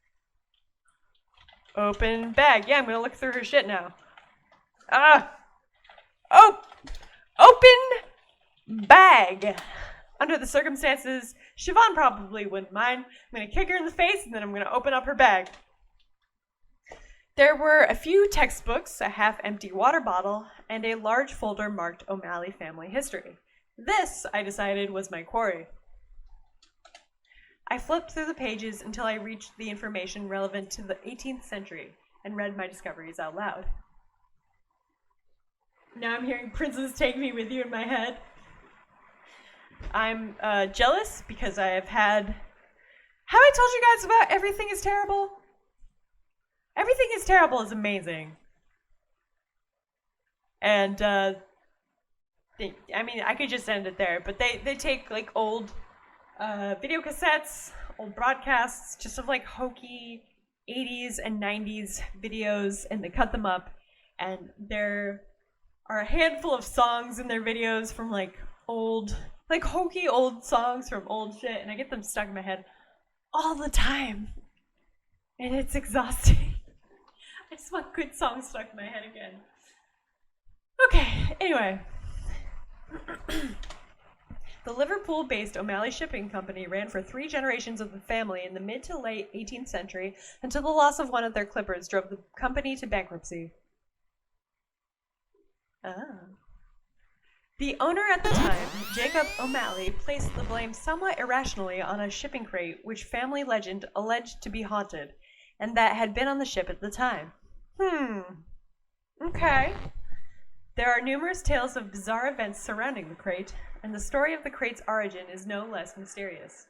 Open bag. Yeah, I'm gonna look through her shit now. Oh! Open bag. Under the circumstances, Siobhan probably wouldn't mind. I'm gonna kick her in the face and then I'm gonna open up her bag. There were a few textbooks, a half-empty water bottle, and a large folder marked O'Malley family history. This, I decided, was my quarry. I flipped through the pages until I reached the information relevant to the 18th century and read my discoveries out loud. Now I'm hearing Princess Take Me With You in my head. I'm jealous because I have had... Have I told you guys about Everything is Terrible? Everything is Terrible is amazing. And, I mean, I could just end it there, but they take, like, old video cassettes, old broadcasts, just of, like, hokey 80s and 90s videos, and they cut them up, and there are a handful of songs in their videos from, like, old, like, hokey old songs from old shit, and I get them stuck in my head all the time. And it's exhausting. I just want good songs stuck in my head again. Okay, anyway. The Liverpool-based O'Malley Shipping Company ran for 3 generations of the family in the mid to late 18th century until the loss of one of their clippers drove the company to bankruptcy. The owner at the time, Jacob O'Malley, placed the blame somewhat irrationally on a shipping crate which family legend alleged to be haunted, and that had been on the ship at the time. Okay. There are numerous tales of bizarre events surrounding the crate, and the story of the crate's origin is no less mysterious.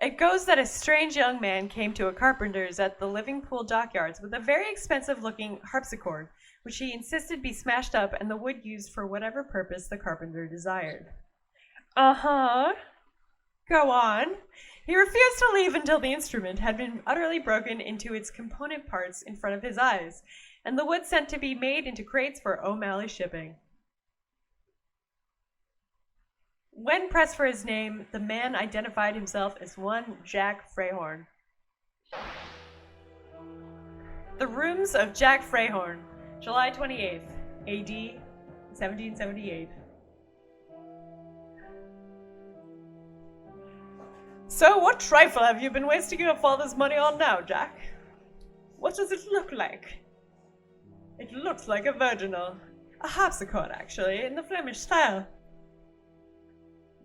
It goes that a strange young man came to a carpenter's at the Liverpool dockyards with a very expensive-looking harpsichord, which he insisted be smashed up and the wood used for whatever purpose the carpenter desired. Go on. He refused to leave until the instrument had been utterly broken into its component parts in front of his eyes, and the wood sent to be made into crates for O'Malley Shipping. When pressed for his name, the man identified himself as one Jack Freyhorn. The Rooms of Jack Freyhorn, July 28th, A.D. 1778. So, what trifle have you been wasting your father's money on now, Jack? What does it look like? It looks like a virginal. A harpsichord, actually, in the Flemish style.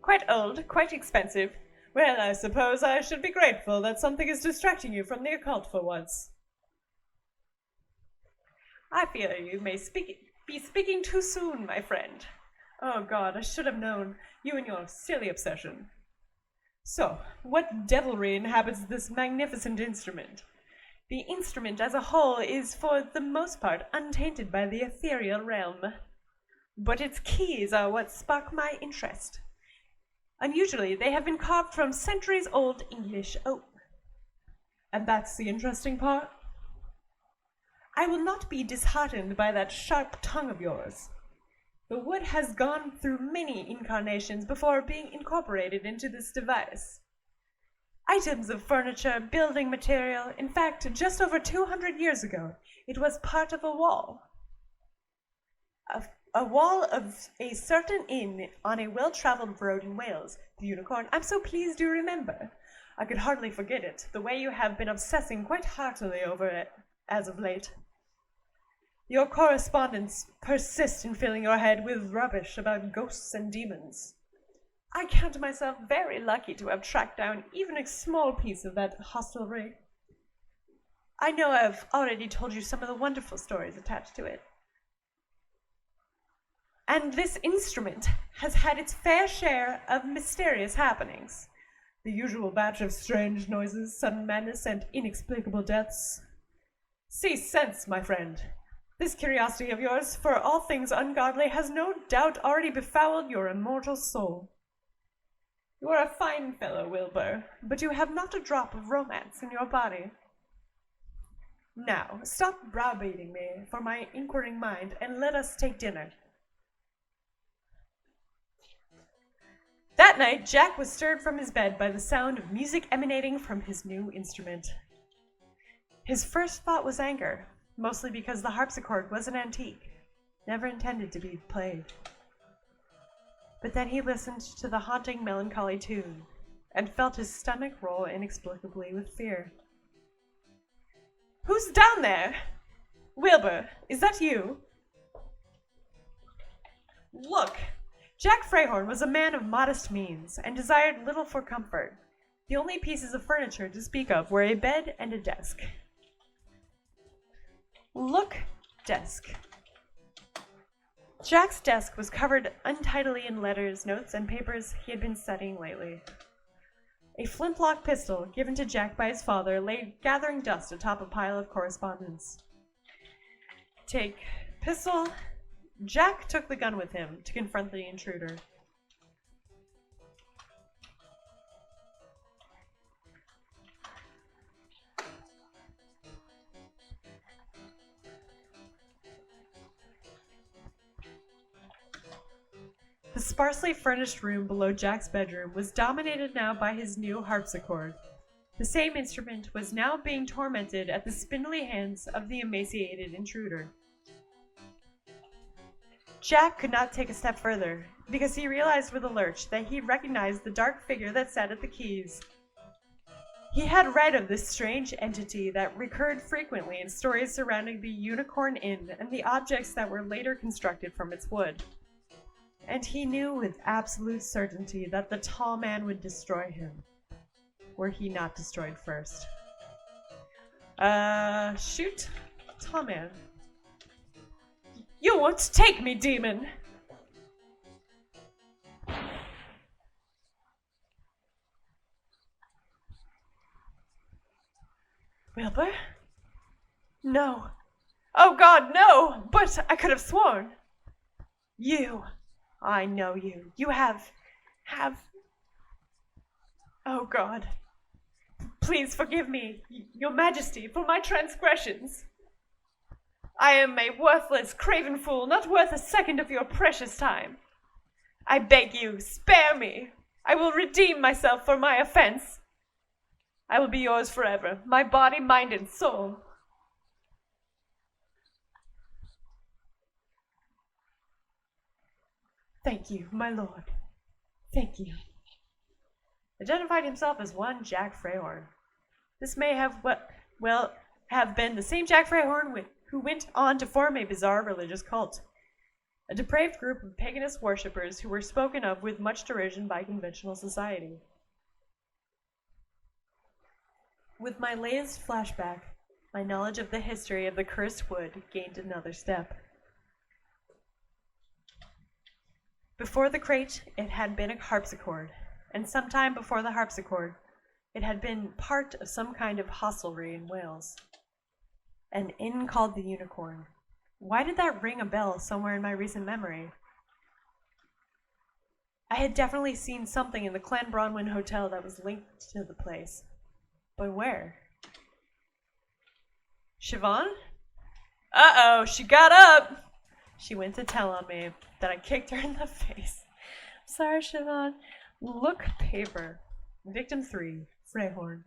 Quite old, quite expensive. Well, I suppose I should be grateful that something is distracting you from the occult for once. I fear you may be speaking too soon, my friend. Oh God, I should have known. You and your silly obsession. So, what devilry inhabits this magnificent instrument? The instrument as a whole is, for the most part, untainted by the ethereal realm. But its keys are what spark my interest. Unusually, they have been carved from centuries-old English oak. And that's the interesting part? I will not be disheartened by that sharp tongue of yours. The wood has gone through many incarnations before being incorporated into this device. Items of furniture, building material, in fact, just over 200 years ago, it was part of a wall. A wall of a certain inn on a well-traveled road in Wales. The Unicorn, I'm so pleased you remember. I could hardly forget it, the way you have been obsessing quite heartily over it as of late. Your correspondence persists in filling your head with rubbish about ghosts and demons. I count myself very lucky to have tracked down even a small piece of that hostelry. I know I've already told you some of the wonderful stories attached to it. And this instrument has had its fair share of mysterious happenings. The usual batch of strange noises, sudden madness, and inexplicable deaths. Cease sense, my friend. This curiosity of yours for all things ungodly has no doubt already befouled your immortal soul. You are a fine fellow, Wilbur, but you have not a drop of romance in your body. Now, stop browbeating me for my inquiring mind, and let us take dinner. That night, Jack was stirred from his bed by the sound of music emanating from his new instrument. His first thought was anger, mostly because the harpsichord was an antique, never intended to be played. But then he listened to the haunting, melancholy tune, and felt his stomach roll inexplicably with fear. Who's down there? Wilbur, is that you? Look! Jack Freyhorn was a man of modest means, and desired little for comfort. The only pieces of furniture to speak of were a bed and a desk. Look, desk. Jack's desk was covered untidily in letters, notes, and papers he had been studying lately. A flintlock pistol, given to Jack by his father, lay gathering dust atop a pile of correspondence. Take pistol. Jack took the gun with him to confront the intruder. The sparsely furnished room below Jack's bedroom was dominated now by his new harpsichord. The same instrument was now being tormented at the spindly hands of the emaciated intruder. Jack could not take a step further, because he realized with a lurch that he recognized the dark figure that sat at the keys. He had read of this strange entity that recurred frequently in stories surrounding the Unicorn Inn and the objects that were later constructed from its wood. And he knew with absolute certainty that the tall man would destroy him, were he not destroyed first. Shoot. Tall man. You won't take me, demon! Wilbur? No. Oh God, no! But I could have sworn. You. I know you. You have... Oh God. Please forgive me, your majesty, for my transgressions. I am a worthless, craven fool, not worth a second of your precious time. I beg you, spare me. I will redeem myself for my offense. I will be yours forever, my body, mind, and soul. Thank you, my lord. Thank you. Identified himself as one Jack Freyhorn. This may have have been the same Jack Freyhorn who went on to form a bizarre religious cult, a depraved group of paganist worshippers who were spoken of with much derision by conventional society. With my latest flashback, my knowledge of the history of the cursed wood gained another step. Before the crate, it had been a harpsichord, and sometime before the harpsichord, it had been part of some kind of hostelry in Wales. An inn called the Unicorn. Why did that ring a bell somewhere in my recent memory? I had definitely seen something in the Clanbronwyn Hotel that was linked to the place. But where? Siobhan? Uh-oh, she got up. She went to tell on me that I kicked her in the face. Sorry, Siobhan. Look paper. Victim 3, Freyhorn.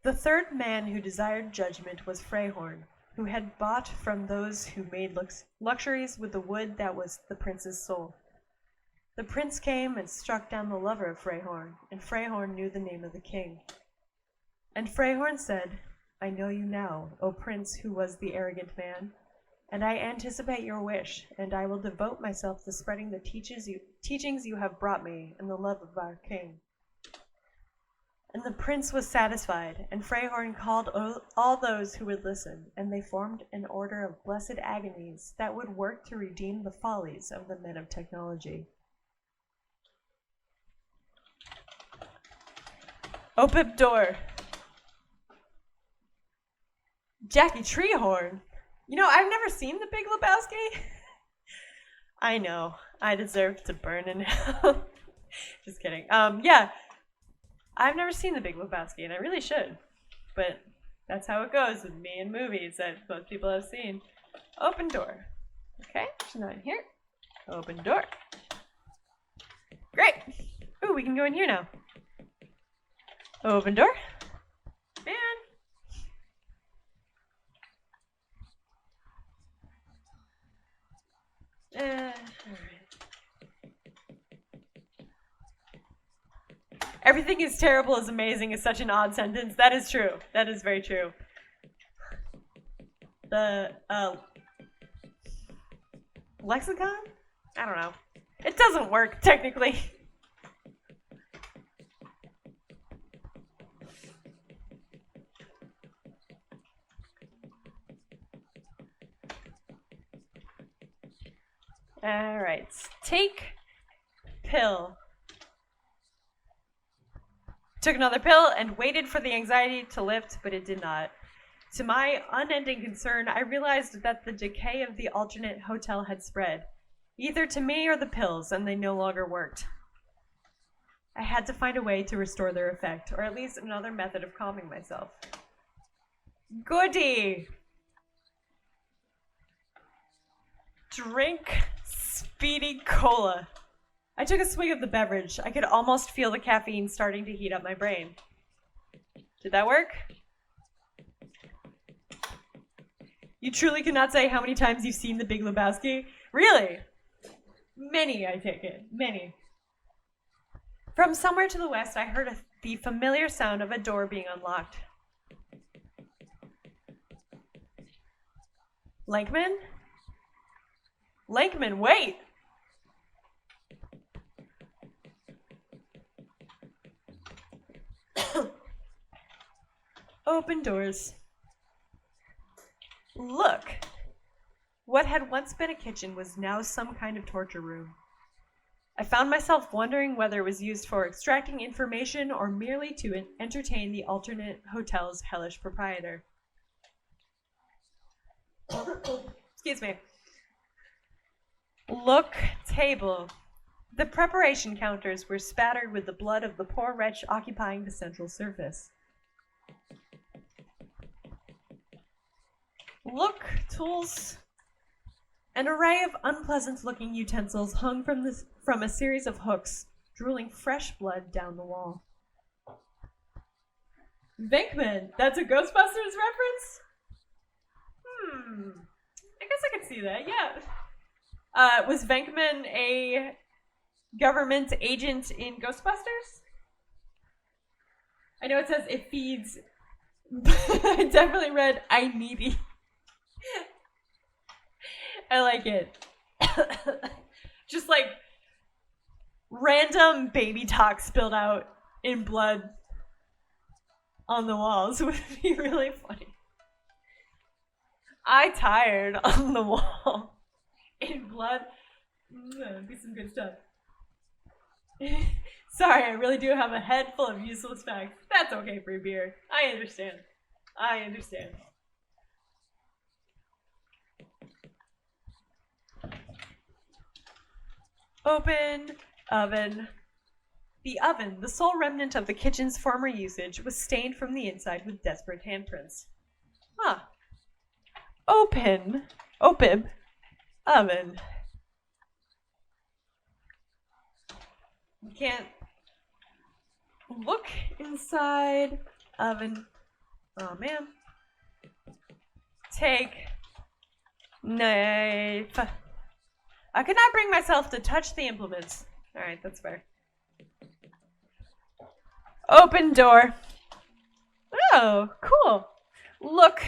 The third man who desired judgment was Freyhorn, who had bought from those who made luxuries with the wood that was the prince's soul. The prince came and struck down the lover of Freyhorn, and Freyhorn knew the name of the king. And Freyhorn said, I know you now, O prince who was the arrogant man, and I anticipate your wish, and I will devote myself to spreading the teachings you have brought me and the love of our king. And the prince was satisfied, and Freyhorn called all those who would listen, and they formed an order of blessed agonies that would work to redeem the follies of the men of technology. Open door. Jackie Treehorn. You know, I've never seen The Big Lebowski. I know. I deserve to burn in hell. Just kidding. Yeah. I've never seen The Big Lebowski, and I really should. But that's how it goes with me in movies that most people have seen. Open door. Okay, she's not in here. Open door. Great. Ooh, we can go in here now. Open door. And all right. Everything is terrible is amazing is such an odd sentence. That is true. That is very true. The lexicon? I don't know. It doesn't work technically. All right. Take pill. Took another pill and waited for the anxiety to lift, but it did not. To my unending concern, I realized that the decay of the alternate hotel had spread, either to me or the pills, and they no longer worked. I had to find a way to restore their effect, or at least another method of calming myself. Goody! Drink Speedy Cola. I took a swig of the beverage. I could almost feel the caffeine starting to heat up my brain. Did that work? You truly cannot say how many times you've seen The Big Lebowski? Really? Many, I take it. Many. From somewhere to the west, I heard the familiar sound of a door being unlocked. Lankman? Lankman, wait! Open doors. Look! What had once been a kitchen was now some kind of torture room. I found myself wondering whether it was used for extracting information or merely to entertain the alternate hotel's hellish proprietor. Excuse me. Look, table. The preparation counters were spattered with the blood of the poor wretch occupying the central surface. Look, tools. An array of unpleasant-looking utensils hung from a series of hooks, drooling fresh blood down the wall. Venkman, that's a Ghostbusters reference? I guess I could see that, yeah. Was Venkman a government agent in Ghostbusters? I know it says it feeds. I definitely read I needy. I like it. Just like random baby talk spilled out in blood on the walls would be really funny. I tired on the wall in blood. That'd be some good stuff. Sorry, I really do have a head full of useless facts. That's okay, free beer. I understand. I understand. Open oven. The oven, the sole remnant of the kitchen's former usage, was stained from the inside with desperate handprints. Huh. Open oven. You can't look inside oven. Oh man. Take knife. I could not bring myself to touch the implements. Alright, that's fair. Open door. Oh, cool. Look.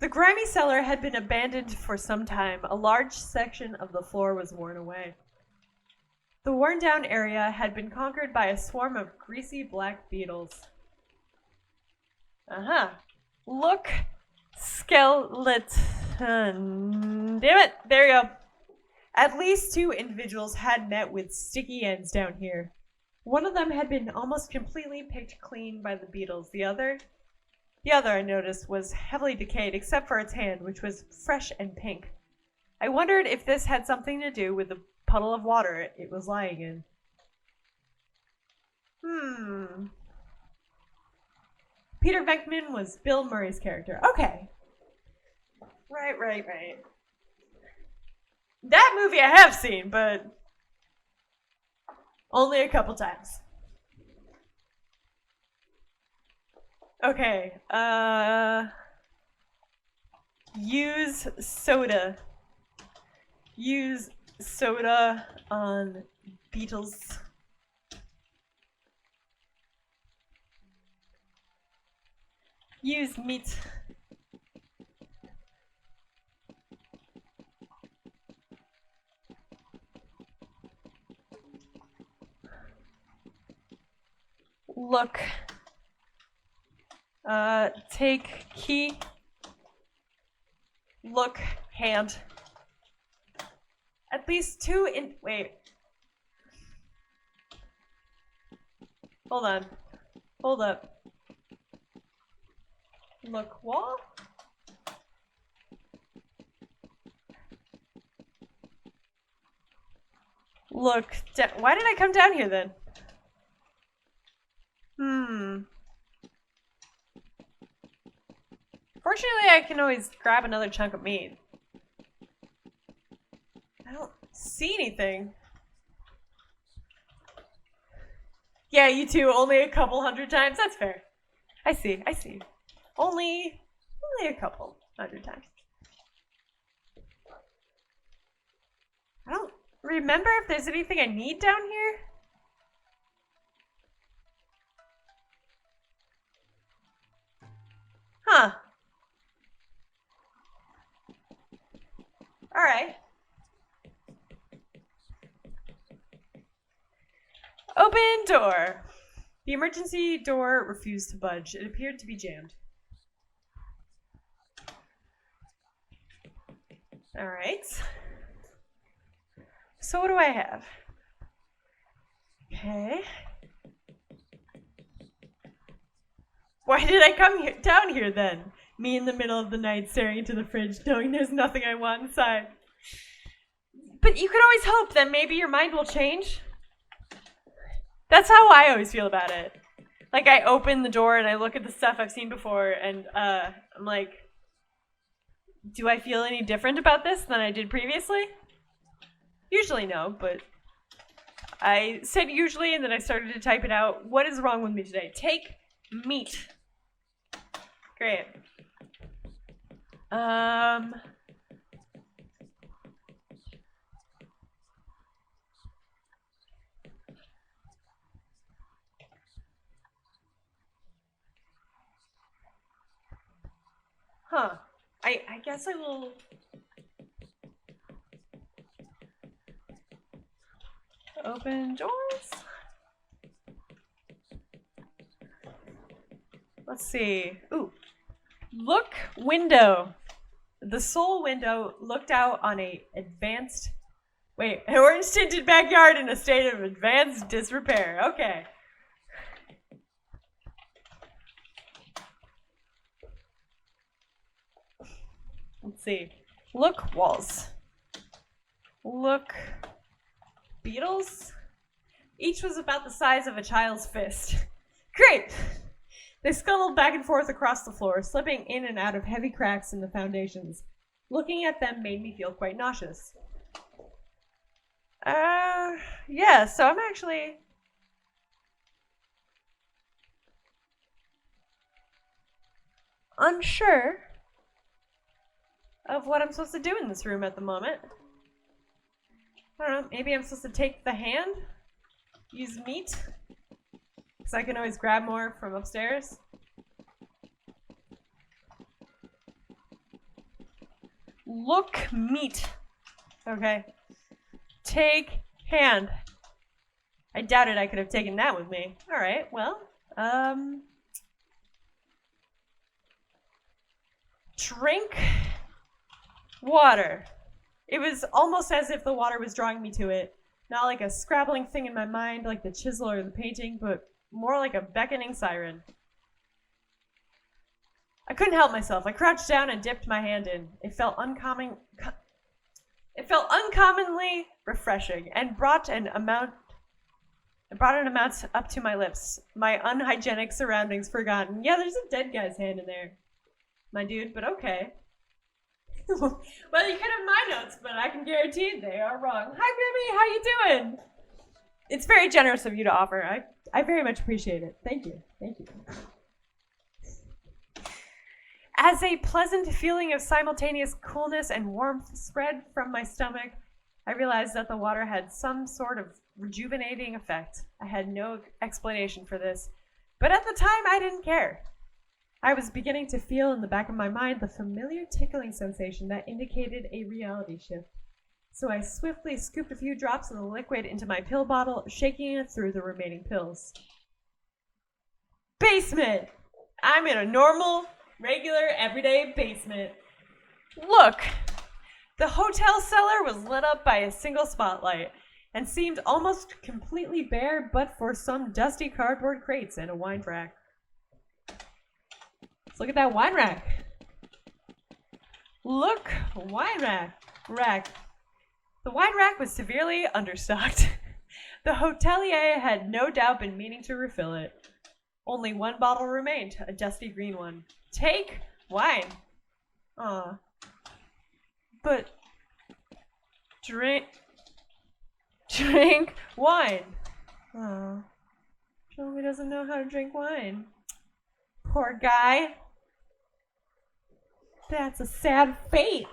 The grimy cellar had been abandoned for some time. A large section of the floor was worn away. The worn-down area had been conquered by a swarm of greasy black beetles. Uh-huh. Look. Skeleton. Damn it. There you go. At least 2 individuals had met with sticky ends down here. One of them had been almost completely picked clean by the beetles. The other I noticed was heavily decayed except for its hand, which was fresh and pink. I wondered if this had something to do with the puddle of water it was lying in. Peter Venkman was Bill Murray's character. Okay. Right. That movie I have seen, but only a couple times. Okay, use soda. Use soda on beetles. Use meat. Look. Take key. Look, hand. At least 2 in. Wait. Hold on. Hold up. Look, wall? Look. Why did I come down here then? Fortunately, I can always grab another chunk of meat. I don't see anything. Yeah, you too. Only a couple hundred times. That's fair. I see. Only a couple hundred times. I don't remember if there's anything I need down here. Huh. Alright. Open door. The emergency door refused to budge. It appeared to be jammed. Alright. So what do I have? Okay. Why did I come down here then? Me in the middle of the night staring into the fridge, knowing there's nothing I want inside. But you could always hope that maybe your mind will change. That's how I always feel about it. Like, I open the door and I look at the stuff I've seen before and I'm like, do I feel any different about this than I did previously? Usually no, but I said usually and then I started to type it out. What is wrong with me today? Take meat. Great. Huh. I guess I will. Open doors. Let's see. Ooh. Look window. The sole window looked out on an orange tinted backyard in a state of advanced disrepair. Okay. Let's see. Look walls. Look beetles. Each was about the size of a child's fist. Great. They scuttled back and forth across the floor, slipping in and out of heavy cracks in the foundations. Looking at them made me feel quite nauseous. Yeah, so I'm actually... unsure of what I'm supposed to do in this room at the moment. I don't know, maybe I'm supposed to take the hand? Use meat? Because I can always grab more from upstairs. Look meat. Okay. Take hand. I doubted I could have taken that with me. Alright, well, drink water. It was almost as if the water was drawing me to it. Not like a scrabbling thing in my mind like the chisel or the painting, but more like a beckoning siren. I couldn't help myself. I crouched down and dipped my hand in. It felt uncommonly refreshing and brought an amount up to my lips. My unhygienic surroundings forgotten. Yeah, there's a dead guy's hand in there, my dude, but okay. Well, you can have my notes, but I can guarantee they are wrong. Hi, Remy, how you doing? It's very generous of you to offer. I very much appreciate it. Thank you. Thank you. As a pleasant feeling of simultaneous coolness and warmth spread from my stomach, I realized that the water had some sort of rejuvenating effect. I had no explanation for this, but at the time I didn't care. I was beginning to feel in the back of my mind the familiar tickling sensation that indicated a reality shift. So I swiftly scooped a few drops of the liquid into my pill bottle, shaking it through the remaining pills. Basement! I'm in a normal, regular, everyday basement. Look! The hotel cellar was lit up by a single spotlight and seemed almost completely bare but for some dusty cardboard crates and a wine rack. Let's look at that wine rack. Look, wine rack. The wine rack was severely understocked. The hotelier had no doubt been meaning to refill it. Only one bottle remained, a dusty green one. Take wine. Aw. But drink wine. Aw. Shelby doesn't know how to drink wine. Poor guy. That's a sad fate.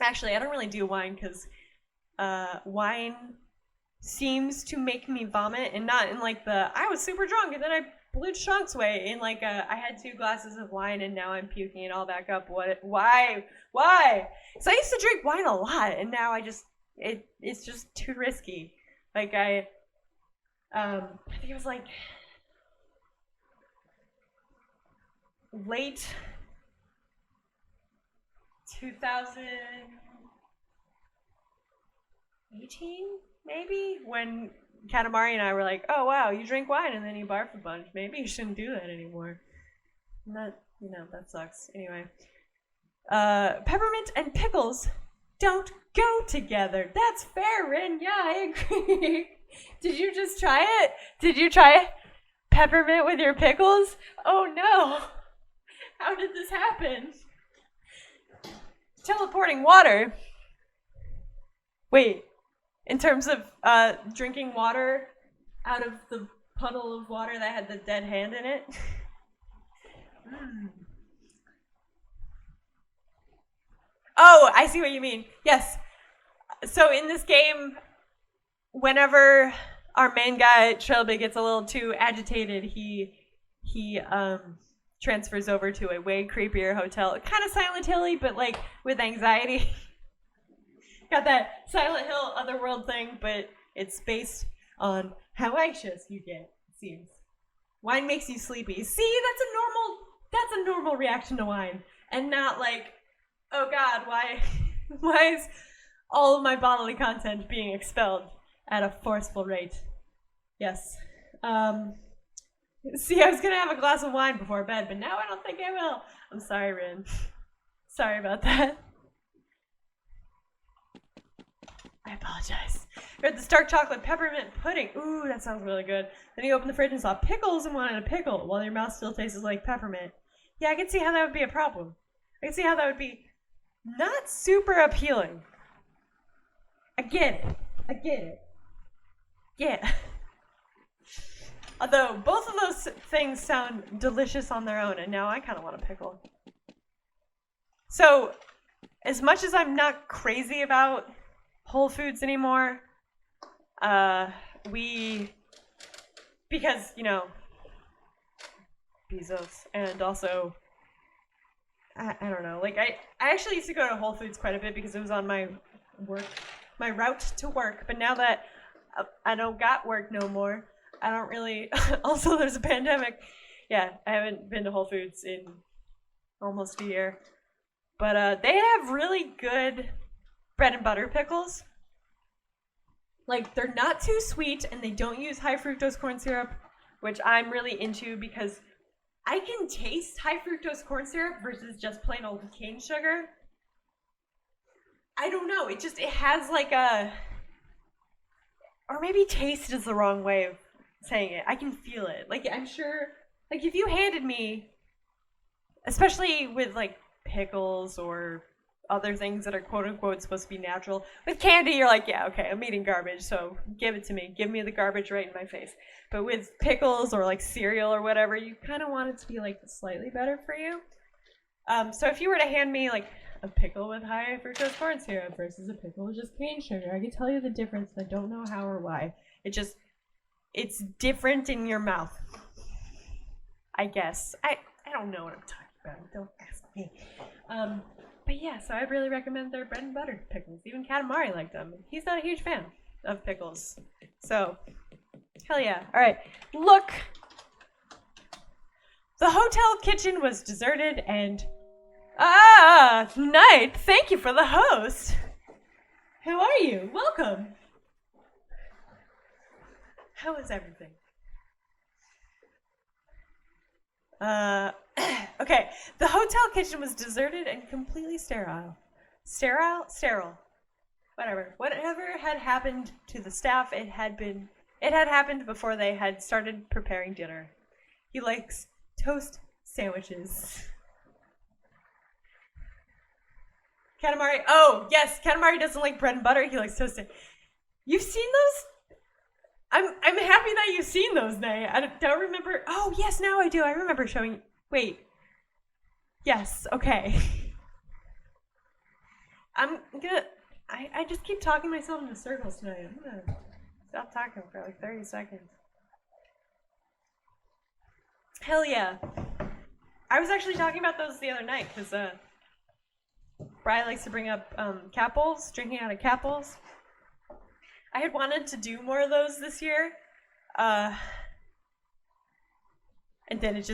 Actually, I don't really do wine because wine seems to make me vomit, and not in like the I was super drunk and then I blew chunks way. In like I had 2 glasses of wine and now I'm puking it all back up. Why? So I used to drink wine a lot, and now it's just too risky. Like I think it was like late 2018, maybe, when Katamari and I were like, oh wow, you drink wine and then you barf a bunch. Maybe you shouldn't do that anymore. And that, that sucks. Anyway. Peppermint and pickles don't go together. That's fair, Rin. Yeah, I agree. Did you just try it? Did you try peppermint with your pickles? Oh no. How did this happen? Teleporting water. Wait, in terms of drinking water out of the puddle of water that had the dead hand in it? Oh, I see what you mean. Yes. So in this game, whenever our main guy, Trilby, gets a little too agitated, he transfers over to a way creepier hotel. Kind of Silent Hill-y, but like with anxiety. Got that Silent Hill Otherworld thing, but it's based on how anxious you get, it seems. Wine makes you sleepy. See, that's a normal reaction to wine. And not like, oh god, why is all of my bodily content being expelled at a forceful rate? Yes. See, I was gonna have a glass of wine before bed, but now I don't think I will. I'm sorry, Rin. Sorry about that. I apologize. We had this dark chocolate peppermint pudding. Ooh, that sounds really good. Then you opened the fridge and saw pickles and wanted a pickle while your mouth still tastes like peppermint. Yeah, I can see how that would be a problem. I can see how that would be not super appealing. I get it. Yeah. Although, both of those things sound delicious on their own, and now I kind of want a pickle. So, as much as I'm not crazy about Whole Foods anymore, because, Bezos, and also, I don't know, like, I actually used to go to Whole Foods quite a bit because it was on my route to work, but now that I don't got work no more, I don't really, also there's a pandemic, yeah, I haven't been to Whole Foods in almost a year, but they have really good bread and butter pickles. Like, they're not too sweet, and they don't use high fructose corn syrup, which I'm really into because I can taste high fructose corn syrup versus just plain old cane sugar. I don't know, it has like or maybe taste is the wrong way of saying it. I can feel it. Like, I'm sure, like, if you handed me, especially with, like, pickles or other things that are quote-unquote supposed to be natural. With candy, you're like, yeah, okay, I'm eating garbage, so give it to me. Give me the garbage right in my face. But with pickles or, like, cereal or whatever, you kind of want it to be, like, slightly better for you. So if you were to hand me, like, a pickle with high fructose corn syrup versus a pickle with just cane sugar, I can tell you the difference. I don't know how or why. It's different in your mouth, I guess. I don't know what I'm talking about. Don't ask me. But yeah, so I really recommend their bread and butter pickles. Even Katamari liked them. He's not a huge fan of pickles. So, hell yeah. All right, look. The hotel kitchen was deserted and... Night. Thank you for the host. How are you? Welcome. How is everything? Okay. The hotel kitchen was deserted and completely sterile. Sterile? Whatever. Whatever had happened to the staff, it had happened before they had started preparing dinner. He likes toast sandwiches. Katamari. Oh, yes. Katamari doesn't like bread and butter. He likes toasted. You've seen those? I'm happy that you've seen those, Nay. I don't remember. Oh, yes, now I do. I remember showing. Wait. Yes, okay. I'm gonna. I just keep talking myself into circles tonight. I'm gonna stop talking for like 30 seconds. Hell yeah. I was actually talking about those the other night because Brian likes to bring up cat bowls, drinking out of cat bowls. I had wanted to do more of those this year, and then it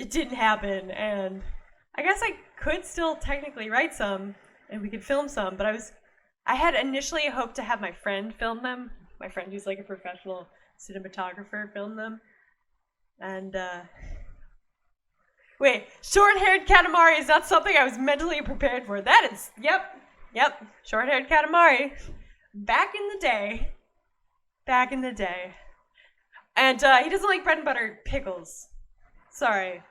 didn't happen, and I guess I could still technically write some, and we could film some, but I had initially hoped to have my friend film them, my friend who's like a professional cinematographer film them, and wait, short-haired Katamari is not something I was mentally prepared for. That is, yep, short-haired Katamari. Back in the day. And he doesn't like bread and butter pickles. Sorry.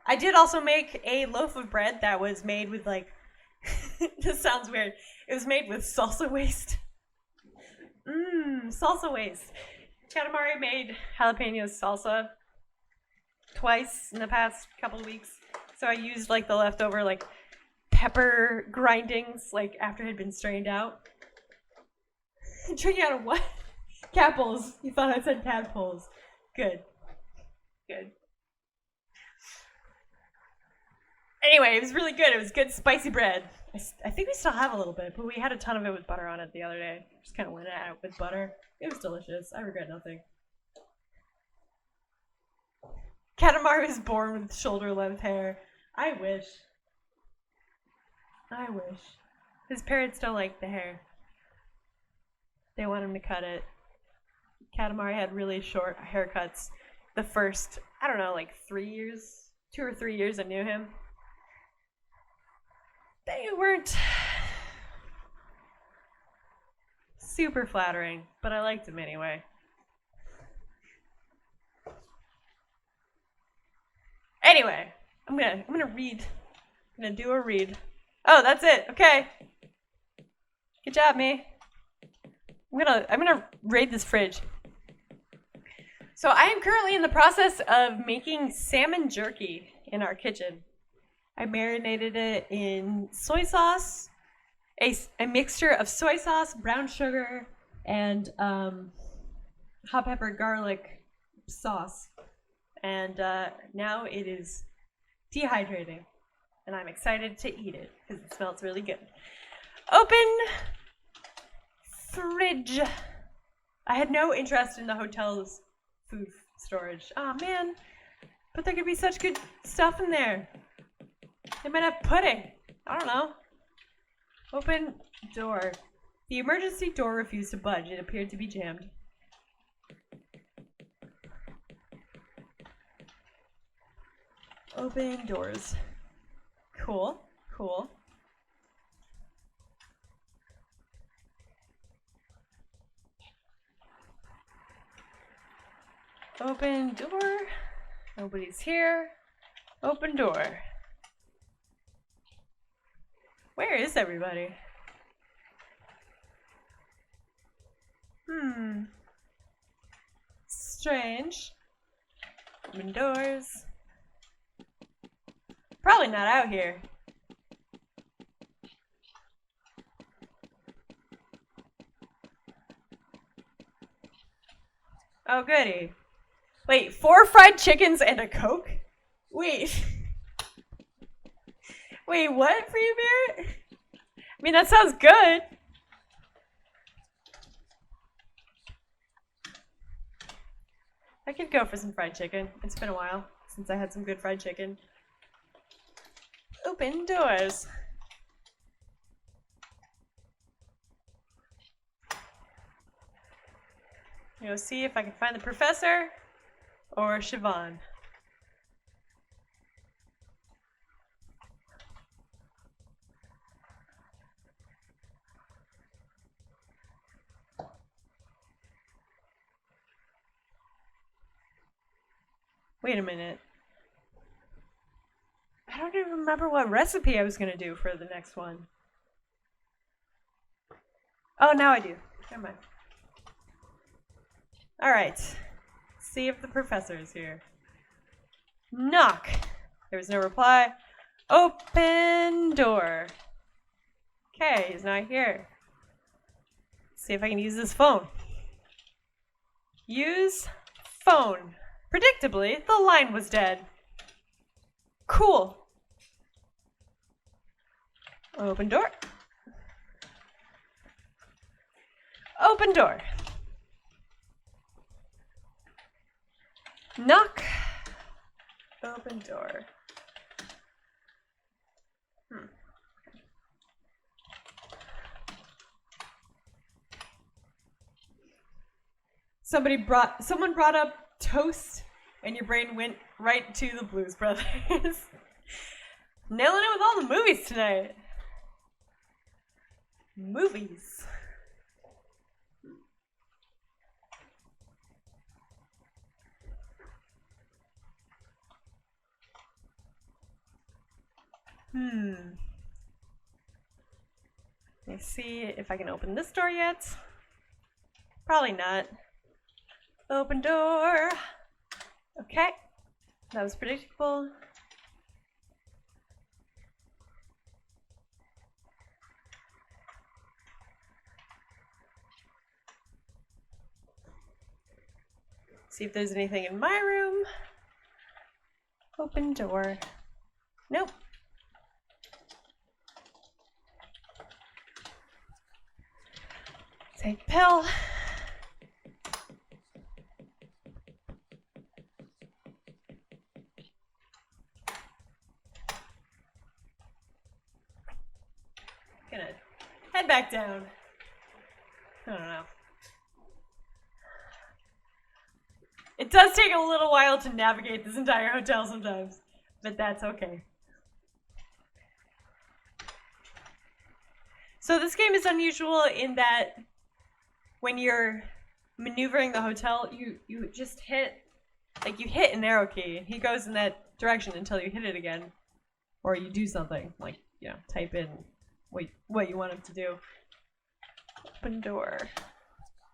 I did also make a loaf of bread that was made with, like, this sounds weird. It was made with salsa waste. Salsa waste. Katamari made jalapeno salsa twice in the past couple of weeks. So I used, like, the leftover, like, pepper grindings, like, after it had been strained out. Drinking out of what? Cat bowls. You thought I said tadpoles. Good. Anyway, it was really good. It was good spicy bread. I think we still have a little bit, but we had a ton of it with butter on it the other day. Just kind of went at it with butter. It was delicious. I regret nothing. Katamari was born with shoulder-length hair. I wish. His parents don't like the hair. They want him to cut it. Katamari had really short haircuts the first, I don't know, like 2 or 3 years I knew him. They weren't super flattering, but I liked him anyway. Anyway, I'm gonna read. I'm gonna do a read. Oh, that's it. Okay. Good job, me. I'm gonna raid this fridge. So I am currently in the process of making salmon jerky in our kitchen. I marinated it in soy sauce, a mixture of soy sauce, brown sugar, and hot pepper garlic sauce. And now it is dehydrating, and I'm excited to eat it because it smells really good. Open fridge. I had no interest in the hotel's food storage. Oh man, but there could be such good stuff in there. They might have pudding. I don't know. Open door. The emergency door refused to budge. It appeared to be jammed. Open doors. Cool, cool. Open door. Nobody's here. Open door. Where is everybody? Strange. Open doors. Probably not out here. Oh, goody. Wait, 4 fried chickens and a Coke? Wait. Wait, what for you, Barrett? I mean, that sounds good. I could go for some fried chicken. It's been a while since I had some good fried chicken. Open doors. Go see if I can find the professor or Siobhan. Wait a minute. I don't even remember what recipe I was going to do for the next one. Oh, now I do. Never mind. Alright. See if the professor is here. Knock. There was no reply. Open door. Okay, he's not here. Let's see if I can use this phone. Use phone. Predictably, the line was dead. Cool. Open door. Open door. Knock. Open door. Someone brought up toast, and your brain went right to the Blues Brothers. Nailing it with all the movies tonight. Movies. Let's see if I can open this door yet. Probably not. Open door. Okay. That was predictable. See if there's anything in my room. Open door. Nope. Take pill. Gonna head back down. I don't know. It does take a little while to navigate this entire hotel sometimes, but that's okay. So this game is unusual in that when you're maneuvering the hotel, you just hit, like you hit an arrow key, and he goes in that direction until you hit it again, or you do something, like, you know, type in what you want him to do. Open door.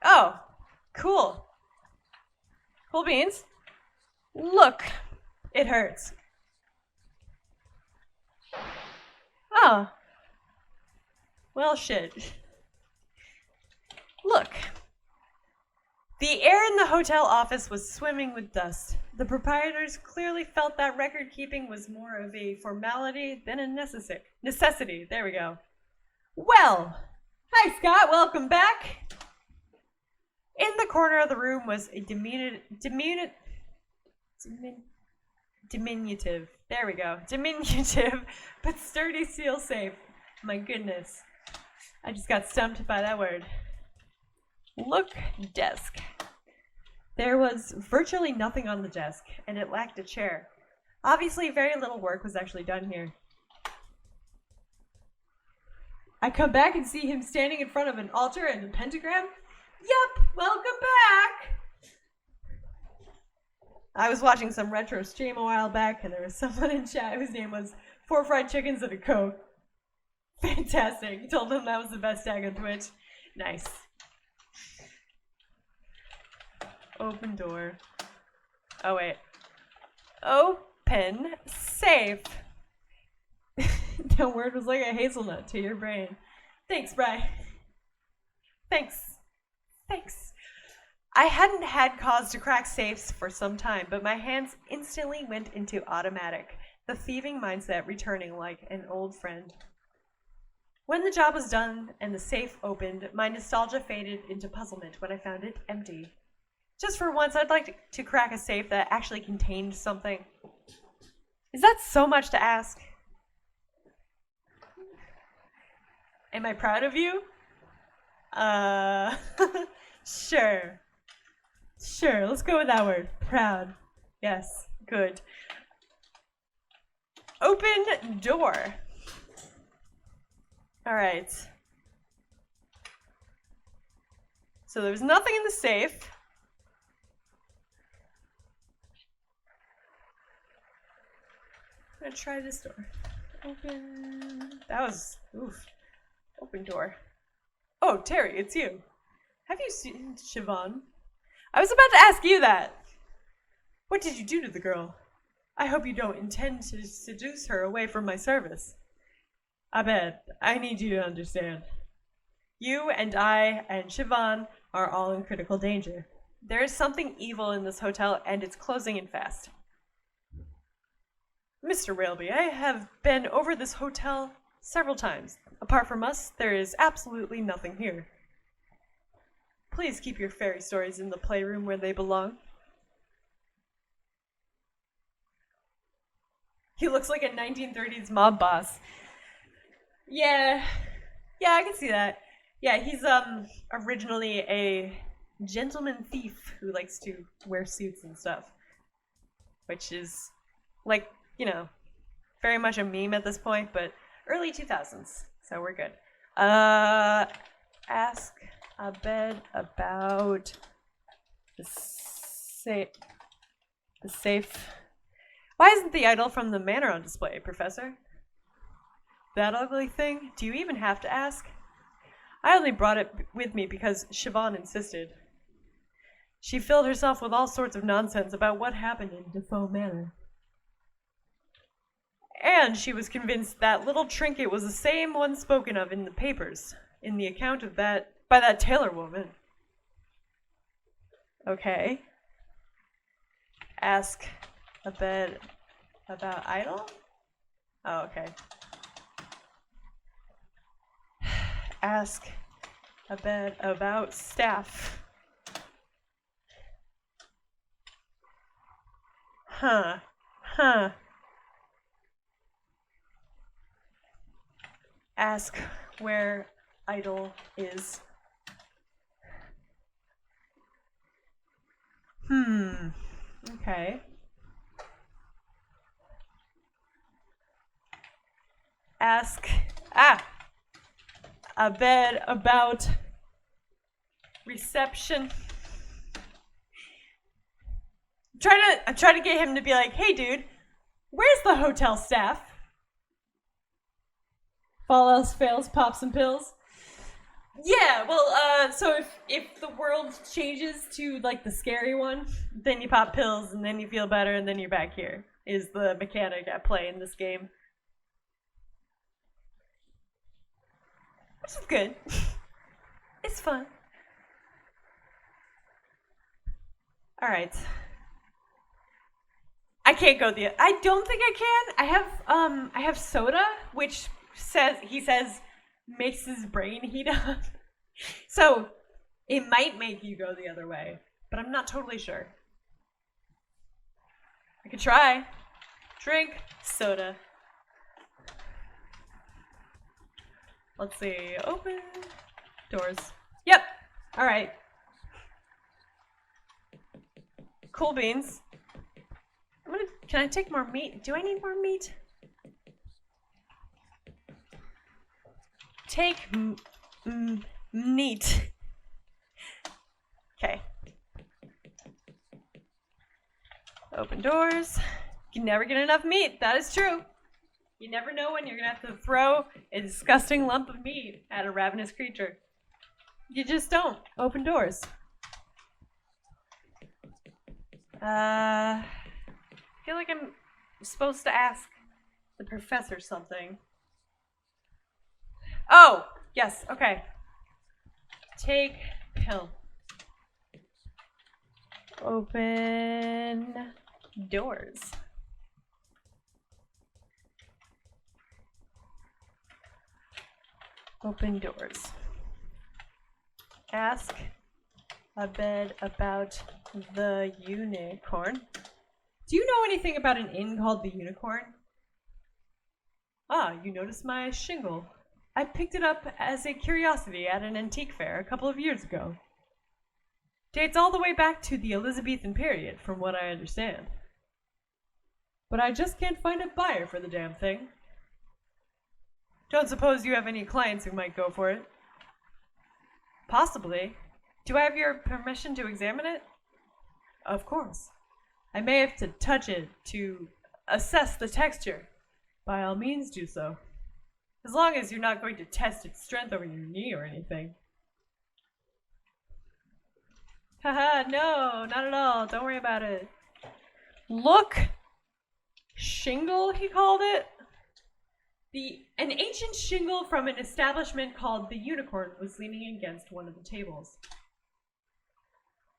Oh, cool. Cool beans. Look, it hurts. Oh. Well, shit. Look. The air in the hotel office was swimming with dust. The proprietors clearly felt that record keeping was more of a formality than a necessity. There we go. Well, hi Scott, welcome back. In the corner of the room was a diminutive, there we go, diminutive but sturdy steel safe. My goodness, I just got stumped by that word. Look, desk. There was virtually nothing on the desk, and it lacked a chair. Obviously, very little work was actually done here. I come back and see him standing in front of an altar and a pentagram. Yep, welcome back! I was watching some retro stream a while back, and there was someone in chat whose name was 4 Fried Chickens and a Coke. Fantastic. You told them that was the best tag on Twitch. Nice. Open door. Oh, wait. Open safe. That word was like a hazelnut to your brain. Thanks, Bri. Thanks. I hadn't had cause to crack safes for some time, but my hands instantly went into automatic, the thieving mindset returning like an old friend. When the job was done and the safe opened, my nostalgia faded into puzzlement when I found it empty. Just for once, I'd like to crack a safe that actually contained something. Is that so much to ask? Am I proud of you? Sure. Sure, let's go with that word. Proud. Yes, good. Open door. Alright. So there's nothing in the safe. I'm gonna try this door. Open. That was. Oof. Open door. Oh, Terry, it's you. Have you seen Siobhan? I was about to ask you that. What did you do to the girl? I hope you don't intend to seduce her away from my service. I bet. I need you to understand. You and I and Siobhan are all in critical danger. There is something evil in this hotel, and it's closing in fast. Mr. Railby, I have been over this hotel several times. Apart from us, there is absolutely nothing here. Please keep your fairy stories in the playroom where they belong. He looks like a 1930s mob boss. Yeah, I can see that. Yeah, he's originally a gentleman thief who likes to wear suits and stuff. Which is, like, you know, very much a meme at this point, but early 2000s, so we're good. Ask a bit about the safe. Why isn't the idol from the manor on display, Professor? That ugly thing? Do you even have to ask? I only brought it with me because Siobhan insisted. She filled herself with all sorts of nonsense about what happened in Defoe Manor. And she was convinced that little trinket was the same one spoken of in the papers, in the account of that, by that tailor woman. Okay. Ask a bit about idol? Oh, okay. Ask a bit about staff. Huh. Ask where idol is. Okay. Ask a bit about Reception. I'm trying to get him to be like, hey dude, where's the hotel staff? If all else fails, pop some pills. Yeah, well, so if the world changes to like the scary one, then you pop pills and then you feel better and then you're back here, is the mechanic at play in this game. Which is good. It's fun. Alright. I can't go I don't think I can. I have soda, which he says makes his brain heat up. So it might make you go the other way, but I'm not totally sure. I could try. Drink soda. Let's see. Open doors. Yep. All right. Cool beans. Can I take more meat? Do I need more meat? Take meat. Okay. Open doors. You never get enough meat. That is true. You never know when you're gonna have to throw a disgusting lump of meat at a ravenous creature. You just don't. Open doors. I feel like I'm supposed to ask the professor something. Oh, yes, okay. Take pill. Open doors. Open doors. Ask a bed about the unicorn. Do you know anything about an inn called the Unicorn? Ah, you noticed my shingle. I picked it up as a curiosity at an antique fair a couple of years ago. Dates all the way back to the Elizabethan period, from what I understand. But I just can't find a buyer for the damn thing. Don't suppose you have any clients who might go for it? Possibly. Do I have your permission to examine it? Of course. I may have to touch it to assess the texture. By all means do so. As long as you're not going to test its strength over your knee or anything. Haha, no, not at all. Don't worry about it. Look. Shingle, he called it. An ancient shingle from an establishment called the Unicorn was leaning against one of the tables.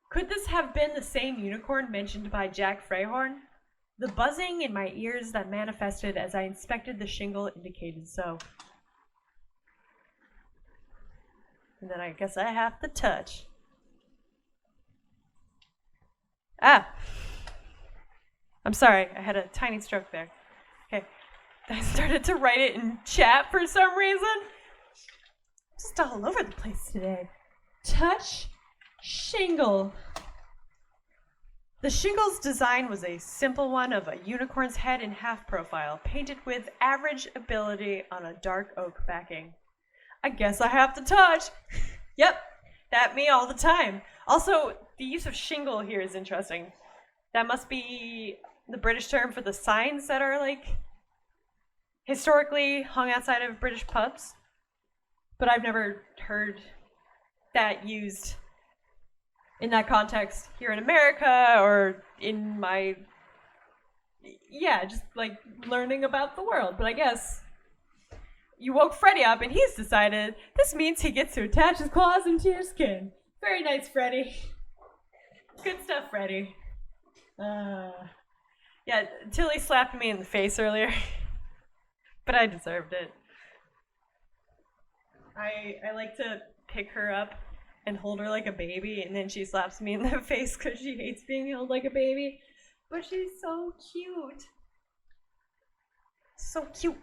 Could this have been the same unicorn mentioned by Jack Freyhorn? The buzzing in my ears that manifested as I inspected the shingle indicated so. And then I guess I have to touch. Ah! I'm sorry, I had a tiny stroke there. Okay. I started to write it in chat for some reason. Just all over the place today. Touch shingle. The shingle's design was a simple one of a unicorn's head in half profile, painted with average ability on a dark oak backing. I guess I have to touch. Yep, that me all the time. Also, the use of shingle here is interesting. That must be the British term for the signs that are like historically hung outside of British pubs. But I've never heard that used in that context here in America or in my, just like learning about the world. But I guess you woke Freddy up and he's decided this means he gets to attach his claws into your skin. Very nice, Freddy. Good stuff, Freddy. Yeah, Tilly slapped me in the face earlier, but I deserved it. I like to pick her up and hold her like a baby, and then she slaps me in the face because she hates being held like a baby. But she's so cute. So cute.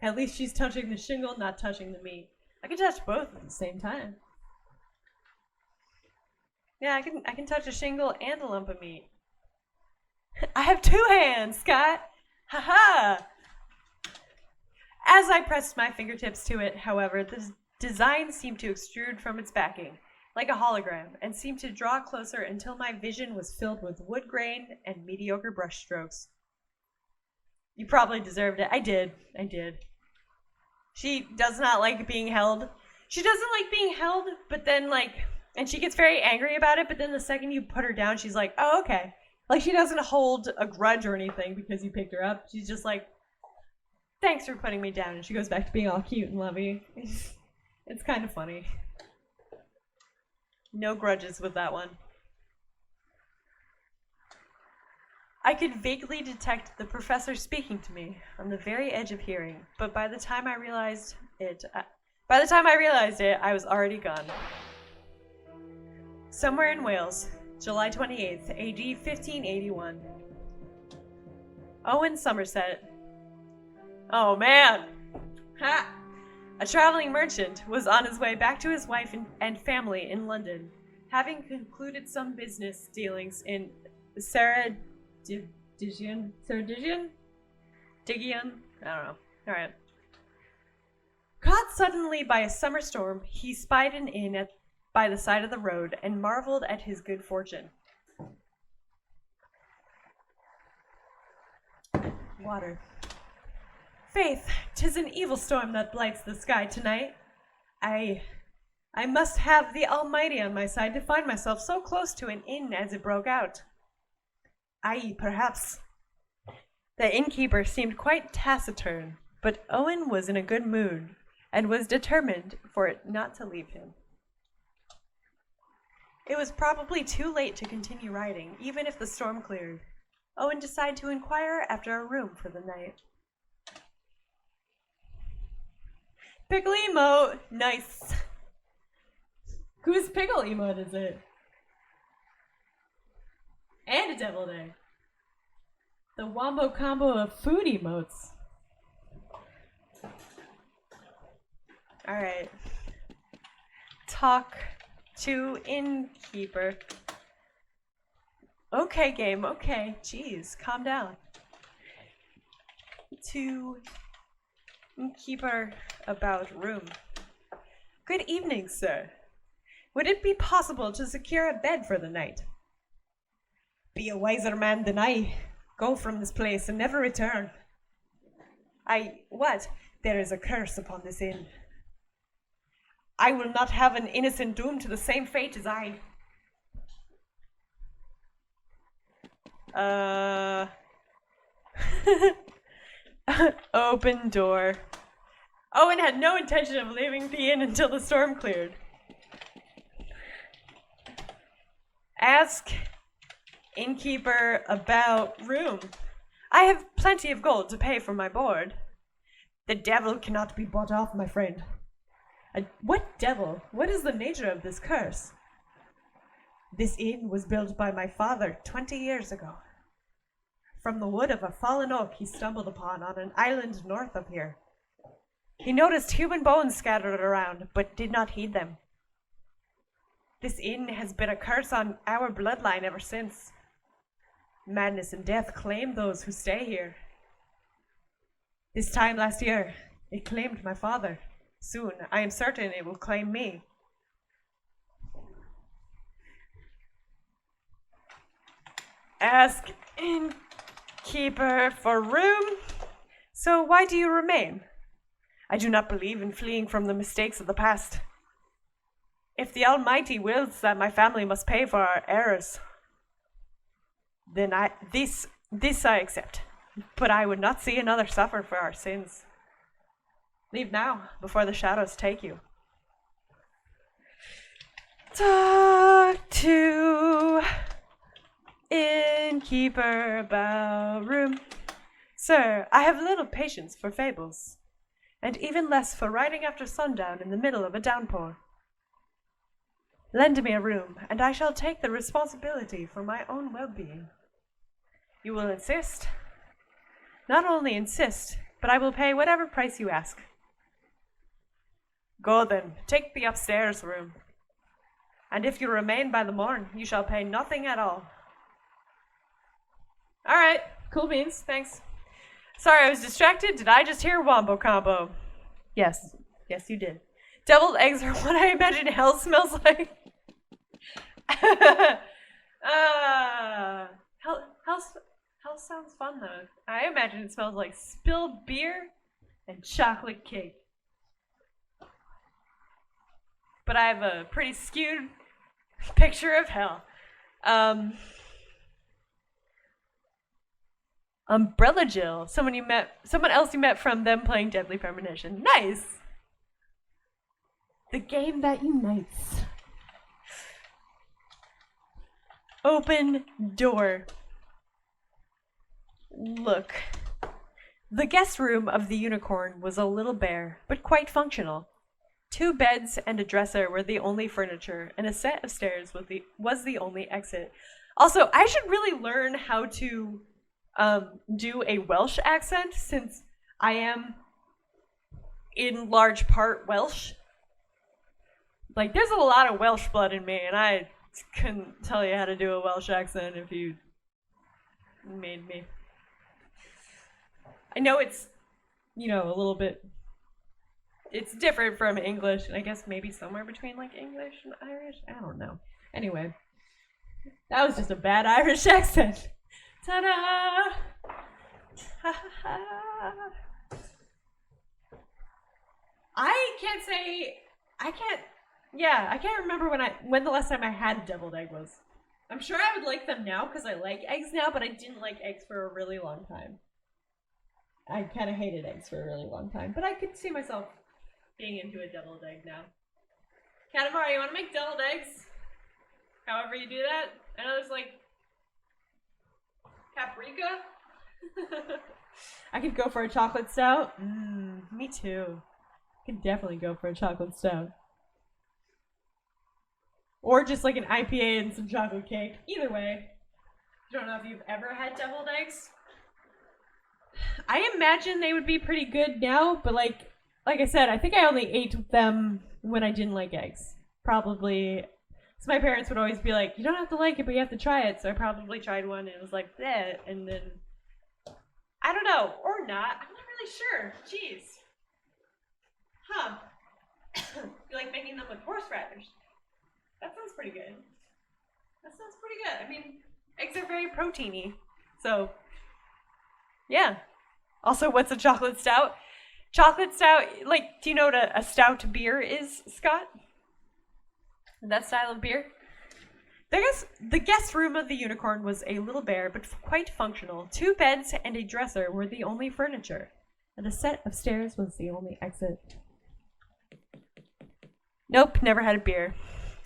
At least she's touching the shingle, not touching the meat. I can touch both at the same time. Yeah, I can touch a shingle and a lump of meat. I have two hands, Scott! Haha! As I pressed my fingertips to it, however, the design seemed to extrude from its backing, like a hologram, and seemed to draw closer until my vision was filled with wood grain and mediocre brushstrokes. You probably deserved it. I did. She does not like being held. She doesn't like being held, but then and she gets very angry about it, but then the second you put her down, she's like, oh, okay. Like, she doesn't hold a grudge or anything because you picked her up. She's just like, thanks for putting me down. And she goes back to being all cute and lovey. It's kind of funny. No grudges with that one. I could vaguely detect the professor speaking to me on the very edge of hearing, but by the time I realized it, I was already gone. Somewhere in Wales, July 28th, AD 1581. Owen Somerset. Oh man! Ha! A traveling merchant was on his way back to his wife and family in London, having concluded some business dealings in Ceredigion? I don't know. Alright. Caught suddenly by a summer storm, he spied an inn by the side of the road and marveled at his good fortune. Water. Faith, 'tis an evil storm that blights the sky tonight. I must have the Almighty on my side to find myself so close to an inn as it broke out. Perhaps. The innkeeper seemed quite taciturn, but Owen was in a good mood and was determined for it not to leave him. It was probably too late to continue riding, even if the storm cleared. Owen decided to inquire after a room for the night. Pickle emote! Nice! Whose pickle emote is it? And a deviled egg. The wombo combo of food emotes. Alright. Talk to innkeeper. Okay, game, okay. Jeez, calm down. To innkeeper about room. Good evening, sir. Would it be possible to secure a bed for the night? Be a wiser man than I. Go from this place and never return. What? There is a curse upon this inn. I will not have an innocent doomed to the same fate as I. Open door. Owen had no intention of leaving the inn until the storm cleared. Ask innkeeper about room. I have plenty of gold to pay for my board. The devil cannot be bought off, my friend. What devil? What is the nature of this curse? This inn was built by my father 20 years ago. From the wood of a fallen oak he stumbled upon on an island north of here. He noticed human bones scattered around, but did not heed them. This inn has been a curse on our bloodline ever since. Madness and death claim those who stay here. This time last year, it claimed my father. Soon, I am certain it will claim me. Ask innkeeper for room. So why do you remain? I do not believe in fleeing from the mistakes of the past. If the Almighty wills that my family must pay for our errors, then this I accept. But I would not see another suffer for our sins. Leave now, before the shadows take you. Talk to innkeeper about room. Sir, I have little patience for fables, and even less for riding after sundown in the middle of a downpour. Lend me a room, and I shall take the responsibility for my own well-being. You will insist? Not only insist, but I will pay whatever price you ask. Go then, take the upstairs room. And if you remain by the morn, you shall pay nothing at all. Alright, cool beans, thanks. Sorry, I was distracted. Did I just hear wombo combo? Yes, you did. Deviled eggs are what I imagine hell smells like. Hell sounds fun though. I imagine it smells like spilled beer and chocolate cake. But I have a pretty skewed picture of hell. Umbrella Jill, someone else you met from them playing Deadly Premonition. Nice. The game that unites. Open door. Look. The guest room of the unicorn was a little bare, but quite functional. 2 beds and a dresser were the only furniture, and a set of stairs was the only exit. Also, I should really learn how to do a Welsh accent, since I am in large part Welsh. Like, there's a lot of Welsh blood in me, and I couldn't tell you how to do a Welsh accent if you made me. I know it's, a little bit, it's different from English, and I guess maybe somewhere between, like, English and Irish? I don't know. Anyway, that was just a bad Irish accent. Ta-da! I can't remember when the last time I had a deviled egg was. I'm sure I would like them now because I like eggs now, but I didn't like eggs for a really long time. I kind of hated eggs for a really long time, but I could see myself being into a deviled egg now. Katamari, you want to make deviled eggs? However you do that? I know there's like paprika. I could go for a chocolate stout. Me too. I could definitely go for a chocolate stout. Or just like an IPA and some chocolate cake. Either way. I don't know if you've ever had deviled eggs. I imagine they would be pretty good now, but like I said, I think I only ate them when I didn't like eggs. Probably. So my parents would always be like, you don't have to like it, but you have to try it. So I probably tried one and it was like, bleh. And then, I don't know. Or not. I'm not really sure. Jeez. Huh. You like making them with horseradish? That sounds pretty good. I mean, eggs are very proteiny. So, yeah. Also, what's a chocolate stout? Chocolate stout, like, do you know what a stout beer is, Scott? That style of beer? The guest room of the unicorn was a little bare, but quite functional. 2 beds and a dresser were the only furniture, and a set of stairs was the only exit. Nope, never had a beer.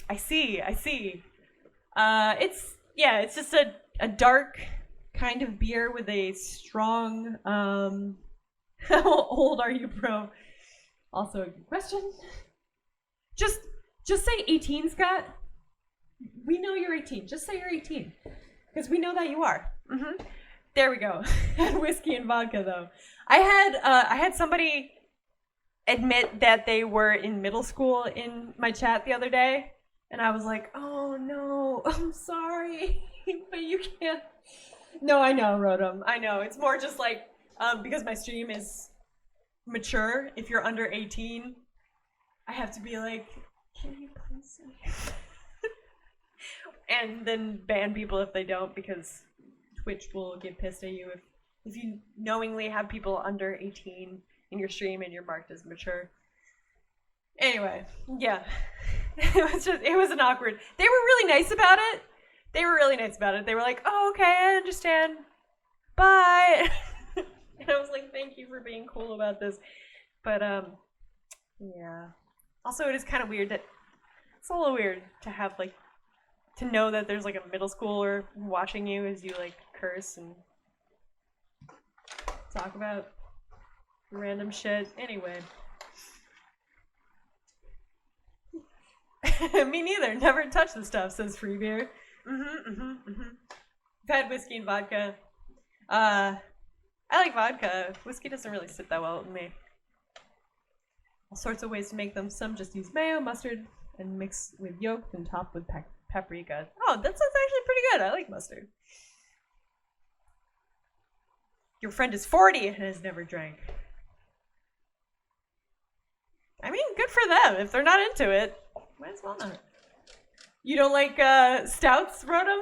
I see. It's just a dark kind of beer with a strong, how old are you, bro? Also a good question. Just say 18, Scott. We know you're 18. Just say you're 18. Because we know that you are. There we go. Had whiskey and vodka, though. I had somebody admit that they were in middle school in my chat the other day. And I was like, oh no, I'm sorry. But you can't. No, I know, Rotom. I know. It's more just like, because my stream is mature. If you're under 18, I have to be like, can you please say? And then ban people if they don't, because Twitch will get pissed at you if you knowingly have people under 18 in your stream and you're marked as mature. Anyway, yeah. It was an awkward. They were really nice about it. They were like, oh, okay, I understand. Bye. And I was like, thank you for being cool about this. But, yeah. Also, it is kind of weird that, it's a little weird to have, like, to know that there's, like, a middle schooler watching you as you, like, curse and talk about random shit. Anyway. Me neither. Never touched the stuff, says Free Beer. I've had whiskey and vodka. I like vodka. Whiskey doesn't really sit that well with me. All sorts of ways to make them. Some just use mayo, mustard, and mix with yolk and top with paprika. Oh, that sounds actually pretty good. I like mustard. Your friend is 40 and has never drank. I mean, good for them. If they're not into it, might as well not. You don't like stouts, Rotom?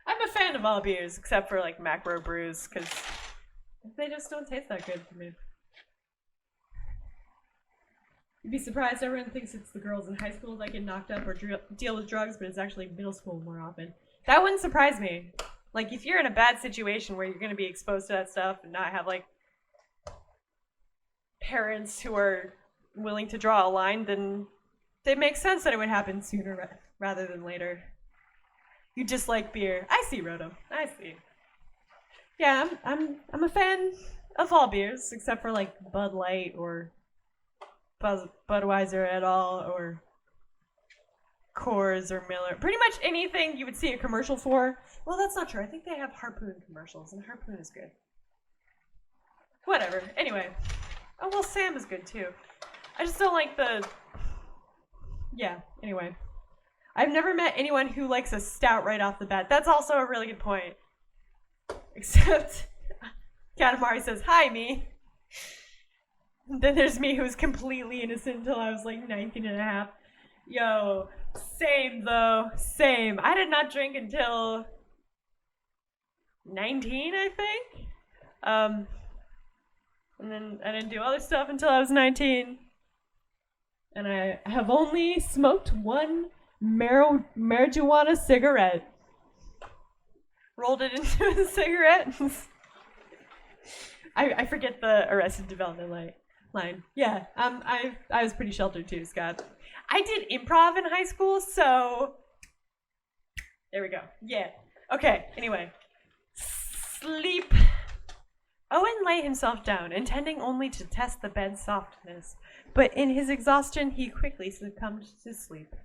I'm a fan of all beers, except for like macro brews, because they just don't taste that good to me. You'd be surprised, everyone thinks it's the girls in high school that get knocked up or deal with drugs, but it's actually middle school more often. That wouldn't surprise me. Like, if you're in a bad situation where you're going to be exposed to that stuff and not have, like, parents who are willing to draw a line, then it makes sense that it would happen sooner rather than later. You just like beer. I see, Rotom. I see. Yeah, I'm a fan of all beers, except for, like, Bud Light or Budweiser at all, or Coors or Miller. Pretty much anything you would see a commercial for. Well, that's not true. I think they have Harpoon commercials, and Harpoon is good. Whatever. Anyway. Oh, well, Sam is good, too. I just don't like the... Yeah, anyway. I've never met anyone who likes a stout right off the bat. That's also a really good point. Except, Katamari says, "Hi, me." Then there's me, who was completely innocent until I was like 19 and a half. Yo, same though, same. I did not drink until 19, I think. And then I didn't do other stuff until I was 19. And I have only smoked one marijuana cigarette. Rolled it into a cigarette. I forget the Arrested Development line. Yeah, I was pretty sheltered too, Scott. I did improv in high school, so there we go. Yeah. Okay, anyway. Sleep. Owen lay himself down, intending only to test the bed's softness, but in his exhaustion he quickly succumbed to sleep.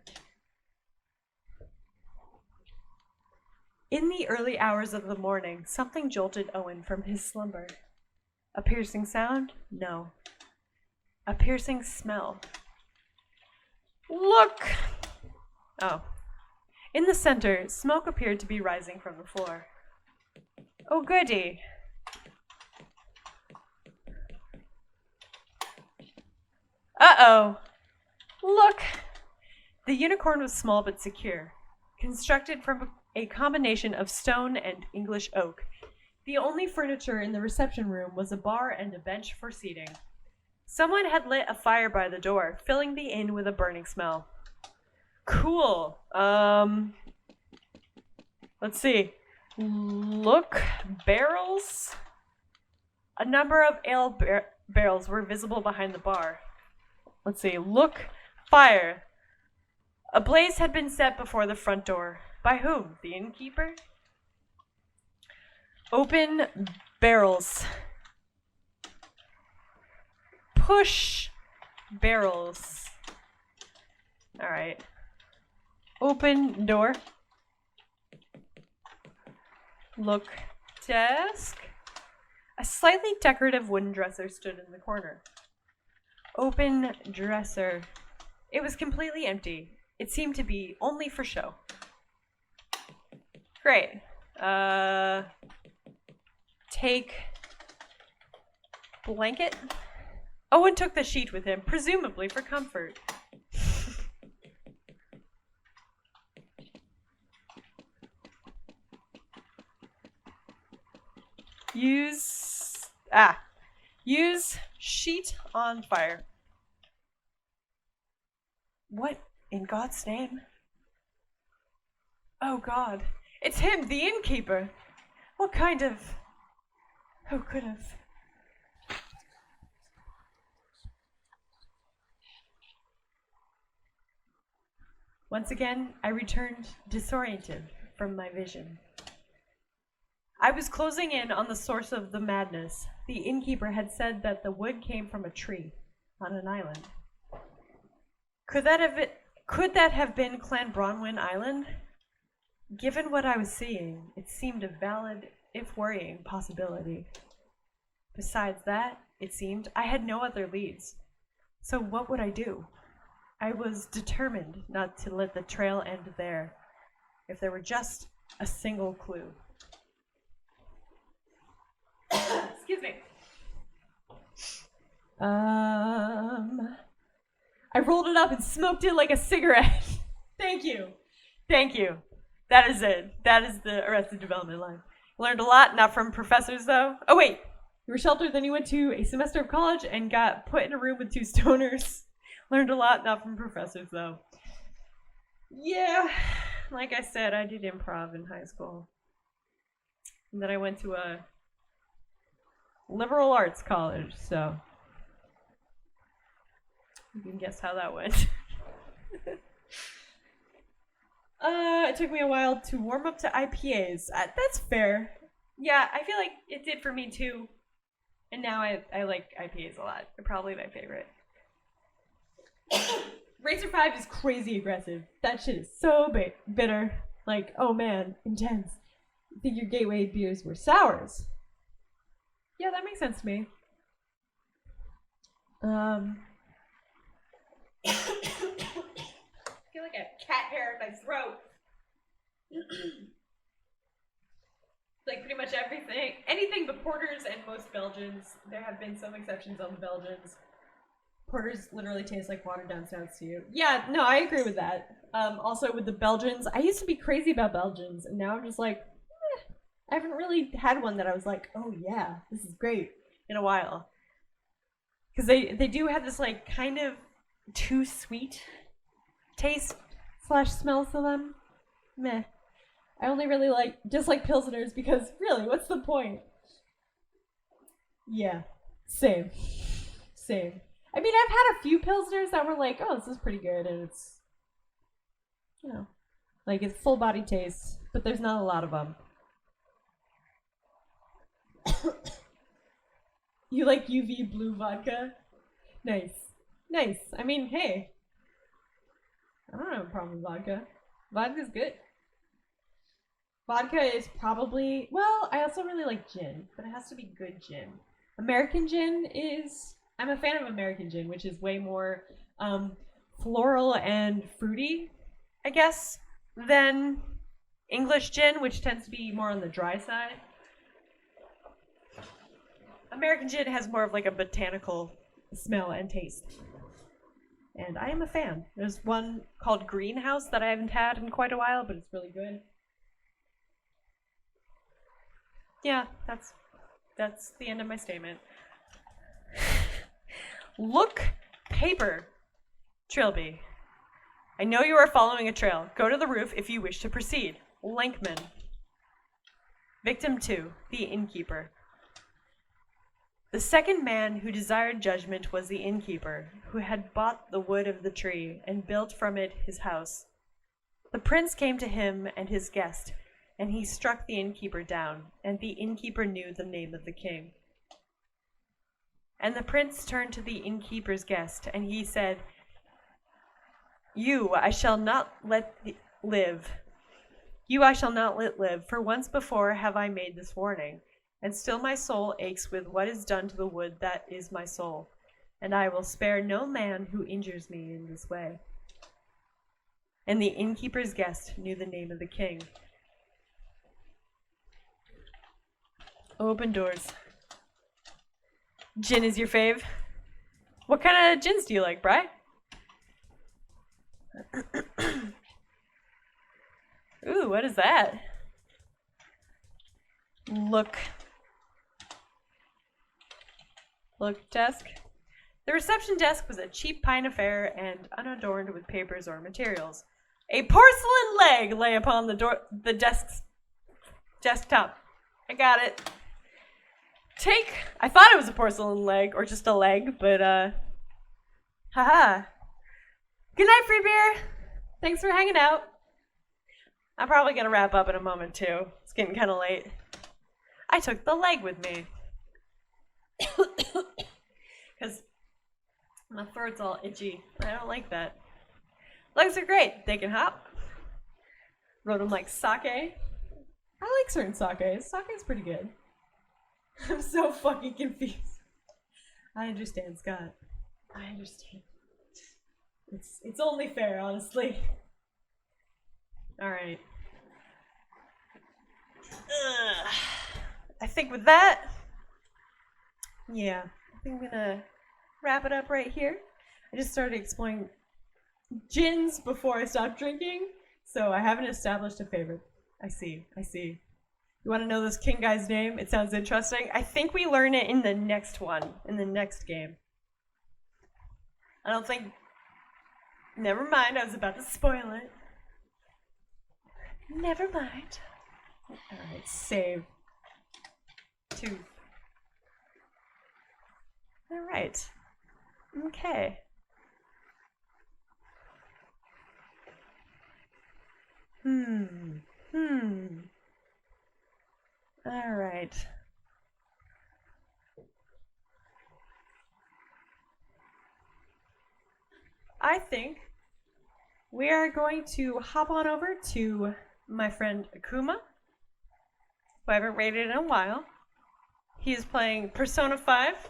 In the early hours of the morning, something jolted Owen from his slumber. A piercing sound? No. A piercing smell. Look! Oh. In the center, smoke appeared to be rising from the floor. Oh, goody. Uh-oh. Look! The unicorn was small but secure, constructed from a combination of stone and English oak. The only furniture in the reception room was a bar and a bench for seating. Someone had lit a fire by the door, filling the inn with a burning smell. Cool. Let's see. Look, barrels. A number of ale barrels were visible behind the bar. Let's see. Look, fire. A blaze had been set before the front door. By whom? The innkeeper? Open barrels. Push barrels. All right. Open door. Look, desk. A slightly decorative wooden dresser stood in the corner. Open dresser. It was completely empty. It seemed to be only for show. Great. Take blanket. Owen took the sheet with him, presumably for comfort. Use sheet on fire. What in God's name? Oh God, it's him, the innkeeper. What kind of... Who could have... Once again, I returned disoriented from my vision. I was closing in on the source of the madness. The innkeeper had said that the wood came from a tree on an island. Could that have been Clan Bronwyn Island? Given what I was seeing, it seemed a valid, if worrying, possibility. Besides that, it seemed, I had no other leads. So what would I do? I was determined not to let the trail end there, if there were just a single clue. Excuse me. I rolled it up and smoked it like a cigarette. Thank you. Thank you. That is it. That is the Arrested Development line. Learned a lot, not from professors though. Oh wait, you were sheltered, then you went to a semester of college and got put in a room with two stoners. Learned a lot, not from professors though. Yeah, like I said, I did improv in high school. And then I went to a liberal arts college, so you can guess how that went. It took me a while to warm up to IPAs. That's fair. Yeah, I feel like it did for me too. And now I like IPAs a lot. They're probably my favorite. Racer 5 is crazy aggressive. That shit is so bitter. Like, oh man, intense. You think your gateway beers were sours? Yeah, that makes sense to me. I feel like I have cat hair in my throat. Like pretty much everything. Anything but porters and most Belgians. There have been some exceptions on the Belgians. Porters literally taste like watered down stouts to you. Yeah, no, I agree with that. Also with the Belgians, I used to be crazy about Belgians, and now I'm just like, I haven't really had one that I was like, oh yeah, this is great in a while. Because they do have this like kind of too sweet taste / smell to them. Meh. I only really dislike Pilsners because really, what's the point? Yeah, same. I mean, I've had a few Pilsners that were like, oh, this is pretty good, and it's, you know, like it's full body taste, but there's not a lot of them. You like UV blue vodka? Nice. I mean, hey, I don't have a problem with vodka. Vodka's good. Vodka is probably, well, I also really like gin, but it has to be good gin. American gin is, I'm a fan of American gin, which is way more floral and fruity, I guess, than English gin, which tends to be more on the dry side. American gin has more of like a botanical smell and taste. And I am a fan. There's one called Greenhouse that I haven't had in quite a while, but it's really good. Yeah, that's the end of my statement. Look, paper. Trilby. I know you are following a trail. Go to the roof if you wish to proceed. Lankman. Victim 2, the innkeeper. The second man who desired judgment was the innkeeper, who had bought the wood of the tree and built from it his house. The prince came to him and his guest, and he struck the innkeeper down, and the innkeeper knew the name of the king. And the prince turned to the innkeeper's guest, and he said, You I shall not let live. You I shall not let live, for once before have I made this warning, and still my soul aches with what is done to the wood that is my soul, and I will spare no man who injures me in this way. And the innkeeper's guest knew the name of the king. Open doors. Gin is your fave? What kind of gins do you like, Bri? Ooh, what is that? Look desk. The reception desk was a cheap pine affair and unadorned with papers or materials. A porcelain leg lay upon the desktop. I got it. I thought it was a porcelain leg, or just a leg, but, haha. Good night, free beer. Thanks for hanging out. I'm probably gonna wrap up in a moment, too. It's getting kind of late. I took the leg with me. Because my throat's all itchy. I don't like that. Legs are great. They can hop. Wrote them like sake. I like certain sakes. Sake's pretty good. I'm so fucking confused. I understand, Scott. I understand. It's only fair, honestly. Alright. I think with that, yeah, I think I'm gonna wrap it up right here. I just started exploring gins before I stopped drinking, so I haven't established a favorite. I see. You want to know this king guy's name? It sounds interesting. I think we learn it in the next one, in the next game. I don't think... Never mind, I was about to spoil it. Never mind. Alright, save. 2. Alright. Okay. Alright. I think we are going to hop on over to my friend Akuma, who I haven't raided in a while. He is playing Persona 5,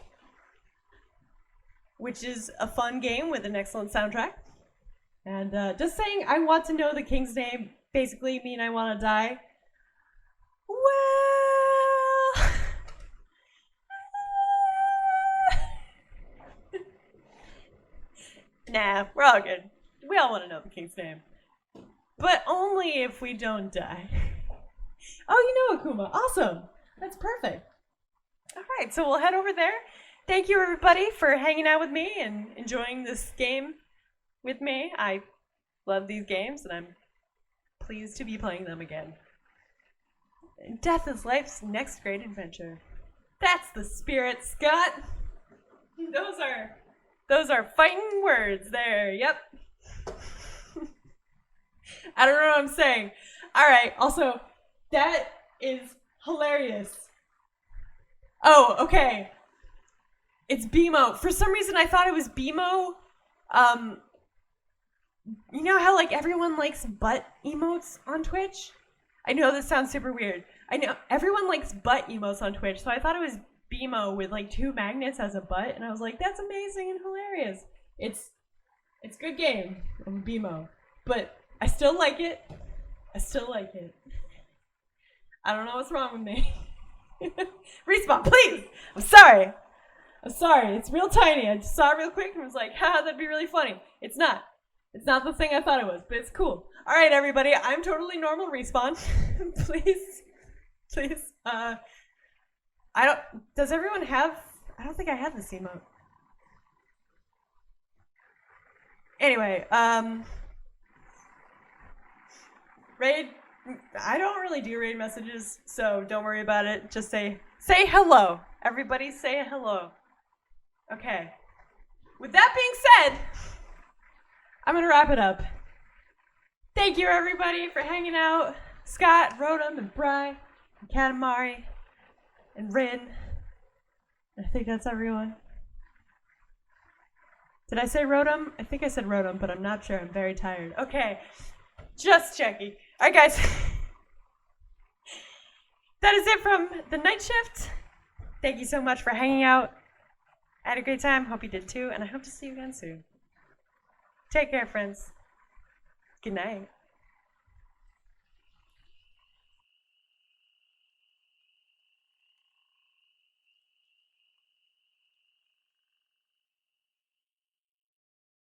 which is a fun game with an excellent soundtrack. And just saying I want to know the king's name basically mean I want to die. Well... Nah, we're all good. We all want to know the king's name. But only if we don't die. Oh, you know Akuma. Awesome. That's perfect. Alright, so we'll head over there. Thank you, everybody, for hanging out with me and enjoying this game with me. I love these games, and I'm pleased to be playing them again. Death is life's next great adventure. That's the spirit, Scott. Those are fighting words there. Yep. I don't know what I'm saying. Alright, also, that is hilarious. Oh, okay. It's BMO. For some reason, I thought it was BMO. You know how, like, everyone likes butt emotes on Twitch? I know this sounds super weird. I know everyone likes butt emotes on Twitch, so I thought it was BMO with, like, 2 magnets as a butt, and I was like, that's amazing and hilarious. It's good game. I'm BMO. But I still like it. I don't know what's wrong with me. Respawn, please! I'm sorry. It's real tiny. I just saw it real quick and was like, haha, that'd be really funny. It's not. It's not the thing I thought it was, but it's cool. Alright, everybody, I'm totally normal. Respawn. Please. Does everyone have... I don't think I have this emote. Anyway, raid... I don't really do raid messages, so don't worry about it. Just say hello. Everybody say hello. Okay. With that being said, I'm going to wrap it up. Thank you, everybody, for hanging out. Scott, Rodum, and Bri, and Katamari, and Rin. I think that's everyone. Did I say Rodum? I think I said Rodum, but I'm not sure. I'm very tired. Okay. Just checking. Alright, guys. That is it from the Night Shift. Thank you so much for hanging out. I had a great time. Hope you did too. And I hope to see you again soon. Take care, friends. Good night.